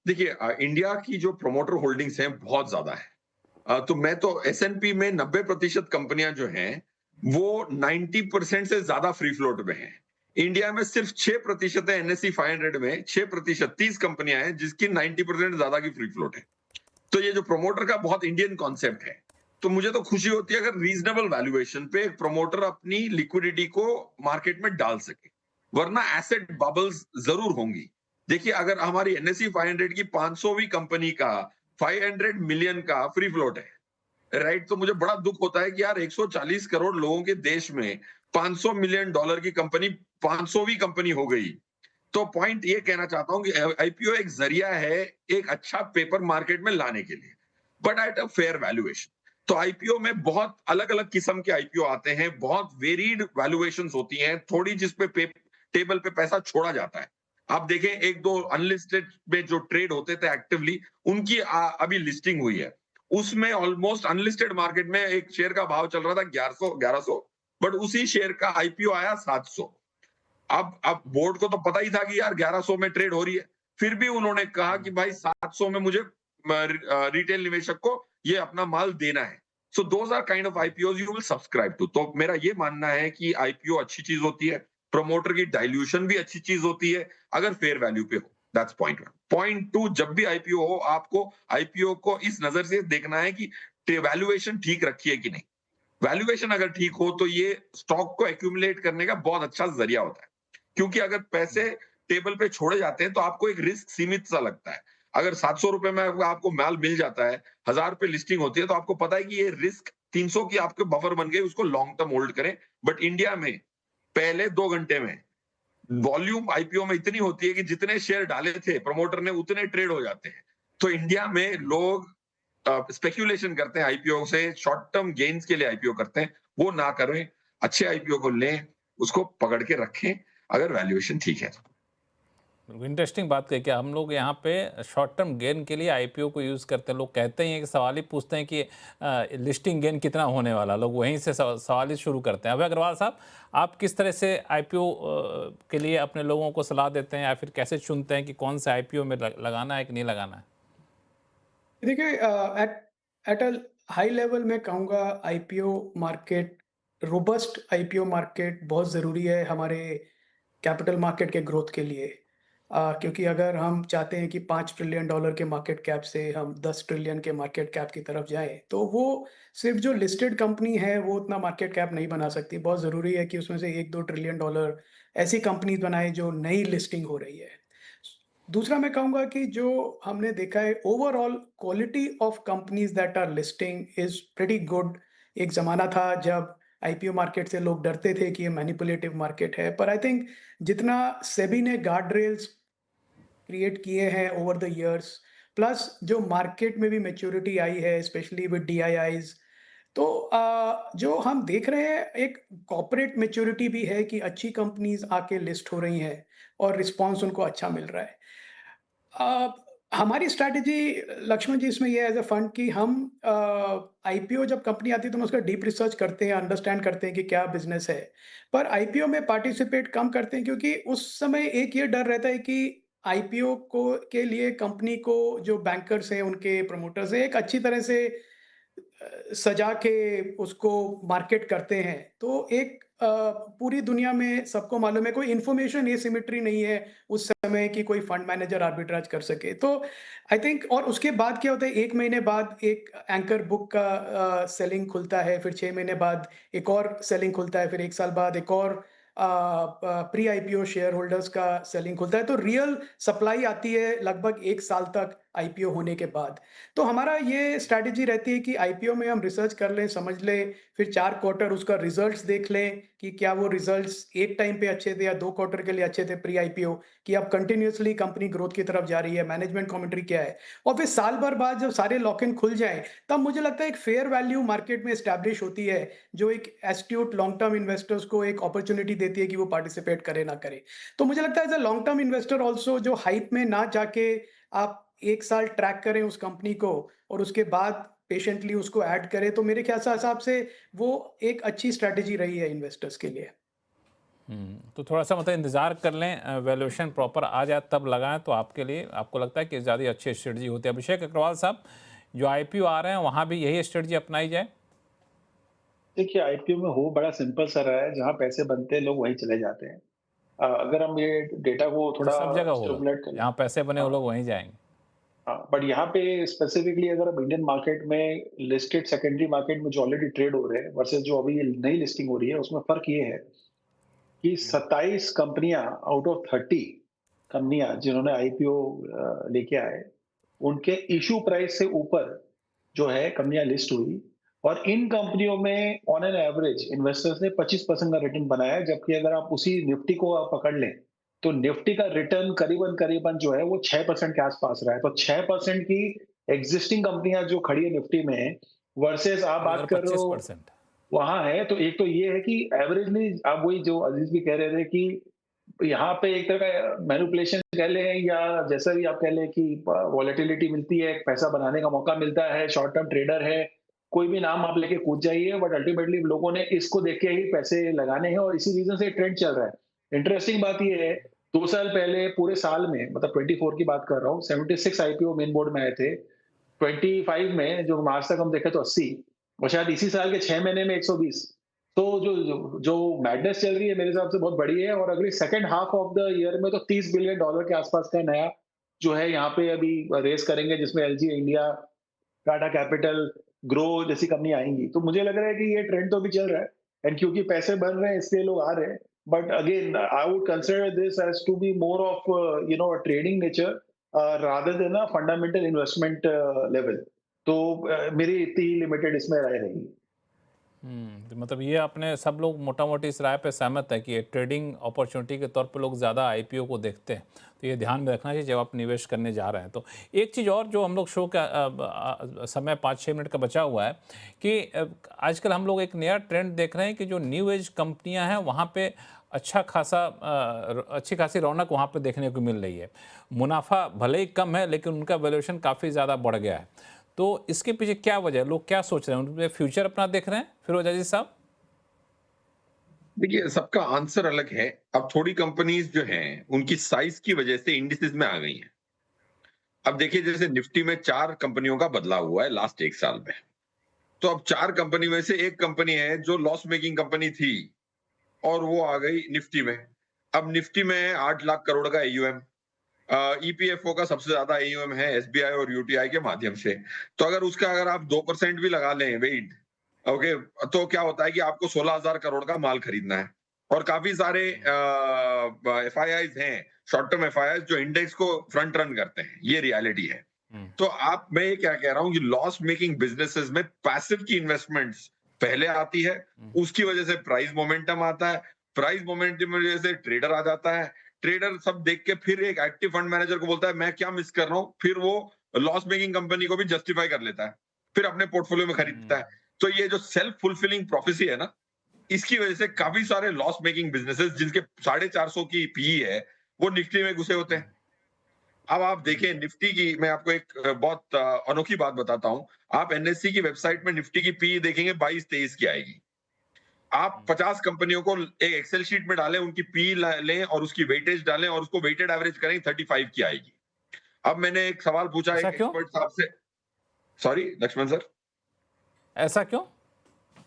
Speaker 3: देखिए, इंडिया की जो प्रोमोटर होल्डिंग्स हैं बहुत ज्यादा है। तो मैं तो एसएनपी में 90% कंपनियां जो हैं वो 90% से ज्यादा फ्री फ्लोट में हैं। इंडिया में सिर्फ 6% है, एनएससी 500 में 6%, 30 कंपनियां हैं जिसकी 90% ज्यादा की फ्री फ्लोट है। तो ये जो प्रोमोटर का बहुत इंडियन कॉन्सेप्ट है। तो मुझे तो खुशी होती है अगर रीजनेबल वैल्यूएशन पे एक प्रोमोटर अपनी लिक्विडिटी को मार्केट में डाल सके, वरना एसेट बबल्स जरूर होंगी। देखिए, अगर हमारी एनएससी 500 की 500वीं कंपनी का 500 मिलियन का फ्री फ्लोट है, राइट, तो मुझे बड़ा दुख होता है कि यार 140 करोड़ लोगों के देश में 500 मिलियन डॉलर की कंपनी 500वीं कंपनी हो गई। तो पॉइंट ये कहना चाहता हूं कि आईपीओ एक जरिया है एक अच्छा पेपर मार्केट में लाने के लिए, but at a fair valuation. तो आईपीओ में बहुत अलग अलग किस्म के आईपीओ आते हैं, बहुत वेरिड वैल्यूएशंस होती हैं, थोड़ी जिसपे टेबल पे पैसा छोड़ा जाता है। आप देखें, एक दो अनलिस्टेड में जो ट्रेड होते थे एक्टिवली, उनकी अभी लिस्टिंग हुई है। उसमें ऑलमोस्ट अनलिस्टेड मार्केट में एक शेयर का भाव चल रहा था 1100, बट उसी शेयर का आईपीओ आया 700। अब बोर्ड को तो पता ही था कि यार 1100 में ट्रेड हो रही है, फिर भी उन्होंने कहा कि भाई 700 में मुझे रिटेल निवेशक को ये अपना माल देना है। So those are kind of IPO you will subscribe to. तो मेरा ये मानना है कि आईपीओ अच्छी चीज होती है, प्रमोटर की डाइल्यूशन भी अच्छी चीज होती है अगर फेयर वैल्यू पे हो। That's point 1। पॉइंट 2, जब भी आईपीओ हो आपको आईपीओ को इस नजर से देखना है कि वैल्यूएशन ठीक रखी है कि नहीं। वैल्यूएशन अगर ठीक हो तो ये स्टॉक को एक्यूमुलेट करने का बहुत अच्छा जरिया होता है। क्योंकि अगर पैसे टेबल पे छोड़े जाते हैं तो आपको एक रिस्क सीमित सा लगता है। अगर 700 रुपए में आपको माल मिल जाता है, 1000 पे लिस्टिंग होती है, तो आपको पता है कि ये रिस्क 300 की आपके बफर बन गई, उसको लॉन्ग टर्म होल्ड करें। बट इंडिया में पहले 2 घंटे में वॉल्यूम आईपीओ में इतनी होती है कि जितने शेयर डाले थे प्रमोटर ने उतने ट्रेड हो जाते हैं। तो इंडिया में लोग स्पेक्यूलेशन करते हैं आईपीओ से, शॉर्ट टर्म गेन्स के लिए आईपीओ करते हैं। वो ना करें, अच्छे आईपीओ को लें, उसको पकड़ के रखें अगर वैल्यूएशन ठीक है।
Speaker 1: इंटरेस्टिंग बात कही कि हम लोग यहाँ पे शॉर्ट टर्म गेन के लिए आईपीओ को यूज़ करते हैं। लोग कहते हैं कि सवाल ही पूछते हैं कि लिस्टिंग गेन कितना होने वाला, लोग वहीं से सवाल ही शुरू करते हैं। अभय अग्रवाल साहब, आप किस तरह से आईपीओ के लिए अपने लोगों को सलाह देते हैं या फिर कैसे चुनते हैं कि कौन से आईपीओ में लगाना है कि नहीं लगाना है?
Speaker 4: देखिए, एट अ हाई लेवल मैं कहूँगा IPO market, robust IPO market बहुत ज़रूरी है हमारे कैपिटल मार्केट के ग्रोथ के लिए। क्योंकि अगर हम चाहते हैं कि $5 ट्रिलियन के मार्केट कैप से हम 10 ट्रिलियन के मार्केट कैप की तरफ जाएँ, तो वो सिर्फ़ जो लिस्टेड कंपनी है वो उतना मार्केट कैप नहीं बना सकती। बहुत ज़रूरी है कि उसमें से $1-2 ट्रिलियन ऐसी कंपनीज़ बनाएँ जो नई लिस्टिंग हो रही है। दूसरा मैं कहूँगा कि जो हमने देखा है, overall quality of companies that are listing is pretty good. एक ज़माना था जब आईपीओ मार्केट से लोग डरते थे कि ये मैनिपुलेटिव मार्केट है, पर आई थिंक जितना सेबी ने गार्ड रेल्स क्रिएट किए हैं ओवर द इयर्स, प्लस जो मार्केट में भी मैच्योरिटी आई है स्पेशली विद डीआईआईज़, तो जो हम देख रहे हैं एक कॉर्पोरेट मैच्योरिटी भी है कि अच्छी कंपनीज़ आके लिस्ट हो रही हैं और रिस्पॉन्स उनको अच्छा मिल रहा है। अ, हमारी स्ट्रैटेजी लक्ष्मण जी इसमें ये है एज़ अ फंड कि हम आईपीओ जब कंपनी आती है तो हम उसका डीप रिसर्च करते हैं, अंडरस्टैंड करते हैं कि क्या बिज़नेस है। पर आईपीओ में पार्टिसिपेट कम करते हैं क्योंकि उस समय एक ये डर रहता है कि आईपीओ को के लिए कंपनी को जो बैंकर्स हैं, उनके प्रमोटर्स हैं, एक अच्छी तरह से सजा के उसको मार्केट करते हैं। तो एक पूरी दुनिया में सबको मालूम है कोई इन्फॉर्मेशन एसिमेट्री नहीं है उस समय कि कोई फंड मैनेजर आर्बिट्राज कर सके। तो आई थिंक और उसके बाद क्या होता है, 1 महीने बाद एक एंकर बुक का सेलिंग खुलता है, फिर 6 महीने बाद एक और सेलिंग खुलता है, फिर 1 साल बाद एक और प्री आईपीओ शेयर होल्डर्स का सेलिंग खुलता है। तो रियल सप्लाई आती है लगभग 1 साल तक आईपीओ होने के बाद। तो हमारा ये स्ट्रैटेजी रहती है कि आईपीओ में हम रिसर्च कर लें, समझ लें, फिर 4 क्वार्टर उसका रिजल्ट्स देख लें कि क्या वो रिजल्ट्स एक टाइम पे अच्छे थे या 2 क्वार्टर के लिए अच्छे थे प्री आईपीओ, कि अब कंटिन्यूअसली कंपनी ग्रोथ की तरफ जा रही है, मैनेजमेंट कमेंट्री क्या है। और फिर साल भर बाद जब सारे लॉक इन खुल जाएँ, तब मुझे लगता है एक फेयर वैल्यू मार्केट में एस्टैब्लिश होती है, जो एक एस्ट्यूट लॉन्ग टर्म इन्वेस्टर्स को एक अपॉर्च्युनिटी देती है कि वो पार्टिसिपेट करे ना करे। तो मुझे लगता है as a long term investor also जो हाइप में ना जाके आप 1 साल ट्रैक करें उस कंपनी को और उसके बाद पेशेंटली उसको ऐड करें, तो मेरे ख्याल से हिसाब से वो एक अच्छी स्ट्रैटेजी रही है इन्वेस्टर्स के लिए।
Speaker 1: तो थोड़ा-सा मतलब इंतज़ार कर लें, वैल्यूएशन प्रॉपर आ जाए तब लगाएँ, तो आपके लिए आपको लगता है कि ज़्यादा अच्छी स्ट्रेटजी होती है। अभिषेक अग्रवाल साहब, जो आईपीओ आ रहे हैं वहाँ भी यही स्ट्रेटजी अपनाई जाए?
Speaker 5: देखिए, आईपीओ में हो बड़ा सिंपल सा रहा है, जहाँ पैसे बनते हैं लोग वहीं चले जाते हैं। अगर हम ये डेटा को
Speaker 1: ये
Speaker 5: थोड़ा
Speaker 1: सब जगह होगा,
Speaker 5: स्टिमुलेट करें।
Speaker 1: जहाँ पैसे बने वो
Speaker 5: हाँ,
Speaker 1: लोग वहीं जाएँगे।
Speaker 5: हाँ, बट यहाँ पे स्पेसिफिकली अगर हम इंडियन मार्केट में लिस्टेड सेकेंडरी मार्केट में जो ऑलरेडी ट्रेड हो रहे हैं वर्सेस जो अभी नई लिस्टिंग हो रही है, उसमें फ़र्क ये है कि 27 कंपनियां आउट ऑफ 30 कंपनियां जिन्होंने आईपीओ लेके आए, उनके इशू प्राइस से ऊपर जो है कंपनियां लिस्ट हुई, और इन कंपनियों में ऑन एन एवरेज इन्वेस्टर्स ने 25% का रिटर्न बनाया है। जबकि अगर आप उसी निफ्टी को आप पकड़ लें तो निफ्टी का रिटर्न करीबन करीबन जो है वो 6% के आसपास रहा है। तो 6% की एग्जिस्टिंग कंपनियां जो खड़ी है निफ्टी में वर्सेस आप
Speaker 1: और अगर
Speaker 5: बात कर रहे हो
Speaker 1: 25%।
Speaker 5: वहां है, तो एक तो ये है कि एवरेजली आप वही जो अजीज भी कह रहे थे कि यहाँ पे एक तरह का मैनिपुलेशन कह लें या जैसा भी आप कह लें कि वॉलेटिलिटी मिलती है, पैसा बनाने का मौका मिलता है, शॉर्ट टर्म ट्रेडर है, कोई भी नाम आप लेके कूद जाइए, बट अल्टीमेटली लोगों ने इसको देख के ही पैसे लगाने हैं और इसी रीजन से ट्रेंड चल रहा है। इंटरेस्टिंग बात ये है, 2 साल पहले पूरे साल में मतलब 24 की बात कर रहा हूँ, 76 आईपीओ मेन बोर्ड में आए थे। 25 में जो आज तक हम देखे तो 80, और शायद इसी साल के 6 महीने में 120। तो जो मैडनेस चल रही है मेरे हिसाब से बहुत बड़ी है, और अगले second half of the year में तो $30 बिलियन के आसपास का नया जो है यहाँ पे अभी रेस करेंगे, जिसमें LG India Tata capital, grow जैसी कंपनी आएंगी। तो मुझे लग रहा है कि ये ट्रेंड तो अभी चल रहा है, एंड क्योंकि पैसे बन रहे हैं इसलिए लोग आ रहे हैं। But again I would consider this as to be more of trading nature rather than a fundamental investment level. तो मेरी इतनी ही लिमिटेड इसमें राय रहेगी।
Speaker 1: तो मतलब ये अपने सब लोग मोटा मोटी इस राय पे सहमत है कि ट्रेडिंग अपॉर्चुनिटी के तौर पे लोग ज़्यादा आईपीओ को देखते हैं, तो ये ध्यान में रखना चाहिए जब आप निवेश करने जा रहे हैं। तो एक चीज़ और जो हम लोग शो का समय 5-6 मिनट का बचा हुआ है कि आजकल हम लोग एक नया ट्रेंड देख रहे हैं कि जो न्यू एज कंपनियां हैं वहाँ पे अच्छी खासी रौनक वहाँ पे देखने को मिल रही है। मुनाफा भले ही कम है लेकिन उनका वैल्यूएशन काफ़ी ज़्यादा बढ़ गया है। तो इसके पीछे क्या वजह है, लोग क्या सोच रहे हैं, उनके फ्यूचर अपना देख रहे हैं फिरोज अजीज साहब?
Speaker 3: देखिए, सबका आंसर अलग है। अब थोड़ी कंपनीज जो हैं उनकी साइज की वजह से इंडिसेस में आ गई हैं। अब देखिए, जैसे निफ्टी में 4 कंपनियों का बदलाव हुआ है लास्ट 1 साल में। तो अब 4 कंपनी में से एक कंपनी है जो लॉस मेकिंग कंपनी थी और वो आ गई निफ्टी में। अब निफ्टी में 8 लाख करोड़ का एयूएम, ईपीएफओ का सबसे ज्यादा एयूएम है एसबीआई और यूटीआई के माध्यम से। तो अगर आप 2% भी लगा लें वेट, ओके, तो क्या होता है कि आपको 16,000 करोड़ का माल खरीदना है। और काफी सारे एफआईआईज हैं, शॉर्ट टर्म एफआईआईज, जो इंडेक्स को फ्रंट रन करते हैं। ये रियलिटी है। तो मैं ये क्या कह रहा हूँ कि लॉस मेकिंग बिजनेसेस में पैसिव की इन्वेस्टमेंट्स पहले आती है, उसकी वजह से प्राइस मोमेंटम आता है, प्राइस मोमेंटम की वजह से ट्रेडर आ जाता है, ट्रेडर सब देख के फिर एक एक्टिव फंड मैनेजर को बोलता है मैं क्या मिस कर रहा हूँ, फिर वो लॉस मेकिंग कंपनी को भी जस्टिफाई कर लेता है, फिर अपने पोर्टफोलियो में खरीदता है। तो ये जो सेल्फ फुलफिलिंग प्रोफेसी है ना, इसकी वजह से काफी सारे लॉस मेकिंग बिजनेसेस जिनके 450 की पीई है, वो निफ्टी में घुसे होते हैं। अब आप देखें निफ्टी की, मैं आपको एक बहुत अनोखी बात बताता हूं। आप एनएससी की वेबसाइट में निफ्टी की पीई देखेंगे 22-23 की आएगी। आप 50 कंपनियों को एक एक्सेल शीट में डालें, उनकी पी लें और उसकी वेटेज डालें और उसको वेटेड एवरेज करें, 35 की आएगी। अब मैंने एक सवाल पूछा एक एक्सपर्ट साहब से। सॉरी लक्ष्मण सर,
Speaker 1: ऐसा क्यों?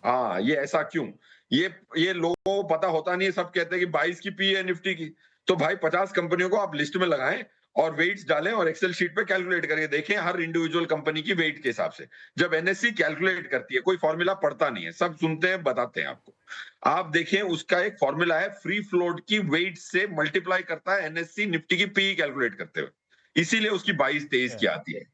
Speaker 3: हाँ, ये ऐसा क्यों? ये लोगों को पता होता नहीं है। सब कहते हैं कि 22 की पी है निफ्टी की। तो भाई 50 कंपनियों को आप लिस्ट में लगाएं और वेट्स डालें और एक्सेल शीट पे कैलकुलेट करके देखें हर इंडिविजुअल कंपनी की वेट के हिसाब से। जब एनएससी कैलकुलेट करती है, कोई फॉर्मूला पढ़ता नहीं है, सब सुनते हैं, बताते हैं आपको। आप देखें, उसका एक फॉर्मूला है, फ्री फ्लोट की वेट से मल्टीप्लाई करता है एनएससी निफ्टी की पी कैलकुलेट करते हुए, इसीलिए उसकी 22-23 की आती है।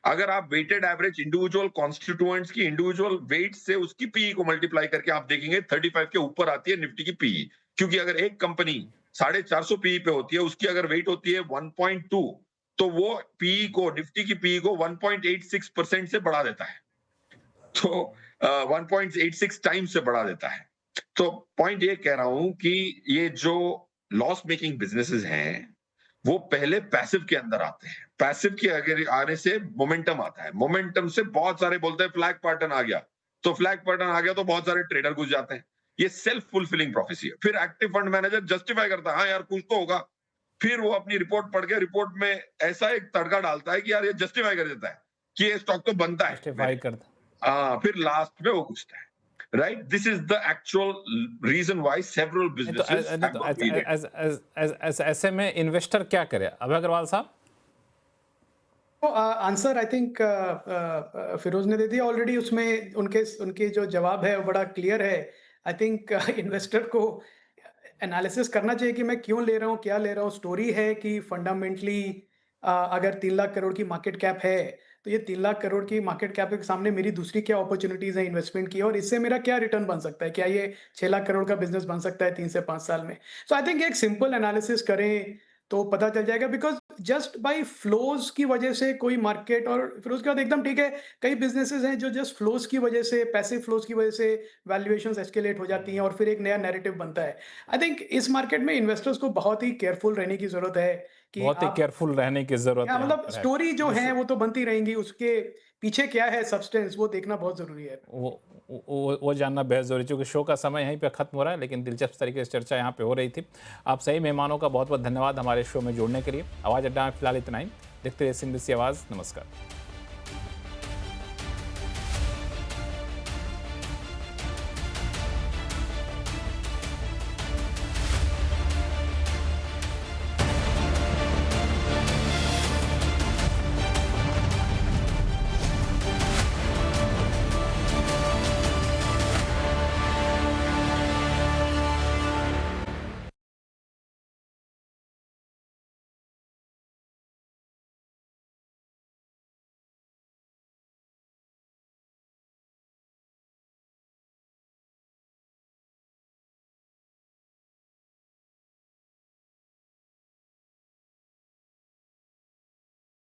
Speaker 3: अगर आप वेटेड एवरेज इंडिविजुअल कॉन्स्टिट्यूएंट्स की इंडिविजुअल वेट से उसकी पीई को मल्टीप्लाई करके आप देखेंगे 35 के ऊपर आती है निफ्टी की पीई। क्योंकि अगर एक कंपनी 450 पीई पे होती है, उसकी अगर वेट होती है 1.2, तो वो पीई को, निफ्टी की पीई को 1.86% से बढ़ा देता है। तो 1.86 टाइम्स से बढ़ा देता है। तो पॉइंट ये कह रहा हूं कि ये जो लॉस मेकिंग बिजनेसेस हैं, वो पहले पैसिव के अंदर आते हैं। पैसिव के अगर आने से मोमेंटम आता है, मोमेंटम से बहुत सारे बोलते हैं फ्लैग पैटर्न आ गया, तो फ्लैग पैटर्न आ गया तो बहुत सारे ट्रेडर घुस जाते हैं। ये सेल्फ फुलफिलिंग प्रोफेसी है। फिर एक्टिव फंड मैनेजर जस्टिफाई करता है, हाँ यार कुछ तो होगा। फिर वो अपनी रिपोर्ट पढ़ के रिपोर्ट में ऐसा एक तड़का डालता है कि यार ये जस्टिफाई कर देता है कि ये स्टॉक तो बनता है,
Speaker 1: जस्टिफाई करता।
Speaker 3: फिर लास्ट में वो घुसता है। Right? This is the actual reason why several businesses have got
Speaker 1: तो ऐसे में इन्वेस्टर क्या करे? अभय अग्रवाल साहब?
Speaker 4: आंसर आई थिंक फिरोज ने दे दिया ऑलरेडी। उसमें उनके जो जवाब है वो बड़ा क्लियर है। आई थिंक इन्वेस्टर को एनालिसिस करना चाहिए कि मैं क्यों ले रहा हूँ, क्या ले रहा हूँ। स्टोरी है कि फंडामेंटली अगर 3 लाख करोड़ की मार्केट कैप है, तो ये 3 लाख करोड़ की मार्केट कैप के सामने मेरी दूसरी क्या अपॉर्चुनिटीज है इन्वेस्टमेंट की, और इससे मेरा क्या रिटर्न बन सकता है। क्या ये 6 लाख करोड़ का बिजनेस बन सकता है 3 से 5 साल में? सो आई थिंक एक सिंपल एनालिसिस करें तो पता चल जाएगा। बिकॉज जस्ट बाय फ्लोज की वजह से कोई मार्केट, और फिर उसके बाद एकदम ठीक है, कई बिजनेसेस हैं जो जस्ट फ्लोज की वजह से, पैसिव फ्लोज की वजह से वैल्यूएशंस एस्केलेट हो जाती हैं और फिर एक नया नैरेटिव बनता है। आई थिंक इस मार्केट में इन्वेस्टर्स को बहुत ही केयरफुल रहने की जरूरत है कि
Speaker 1: बहुत ही केयरफुल रहने की जरूरत है।
Speaker 4: मतलब स्टोरी जो है वो तो बनती रहेंगी, उसके पीछे क्या है सब्सटेंस, वो देखना बहुत जरूरी है।
Speaker 1: वो जानना बेहद जरूरी, क्योंकि शो का समय यहीं पे खत्म हो रहा है, लेकिन दिलचस्प तरीके से चर्चा यहाँ पे हो रही थी। आप सही मेहमानों का बहुत बहुत धन्यवाद हमारे शो में जुड़ने के लिए। आवाज़ अड्डा में फिलहाल इतना ही। देखते रहिए CNBC आवाज़। नमस्कार।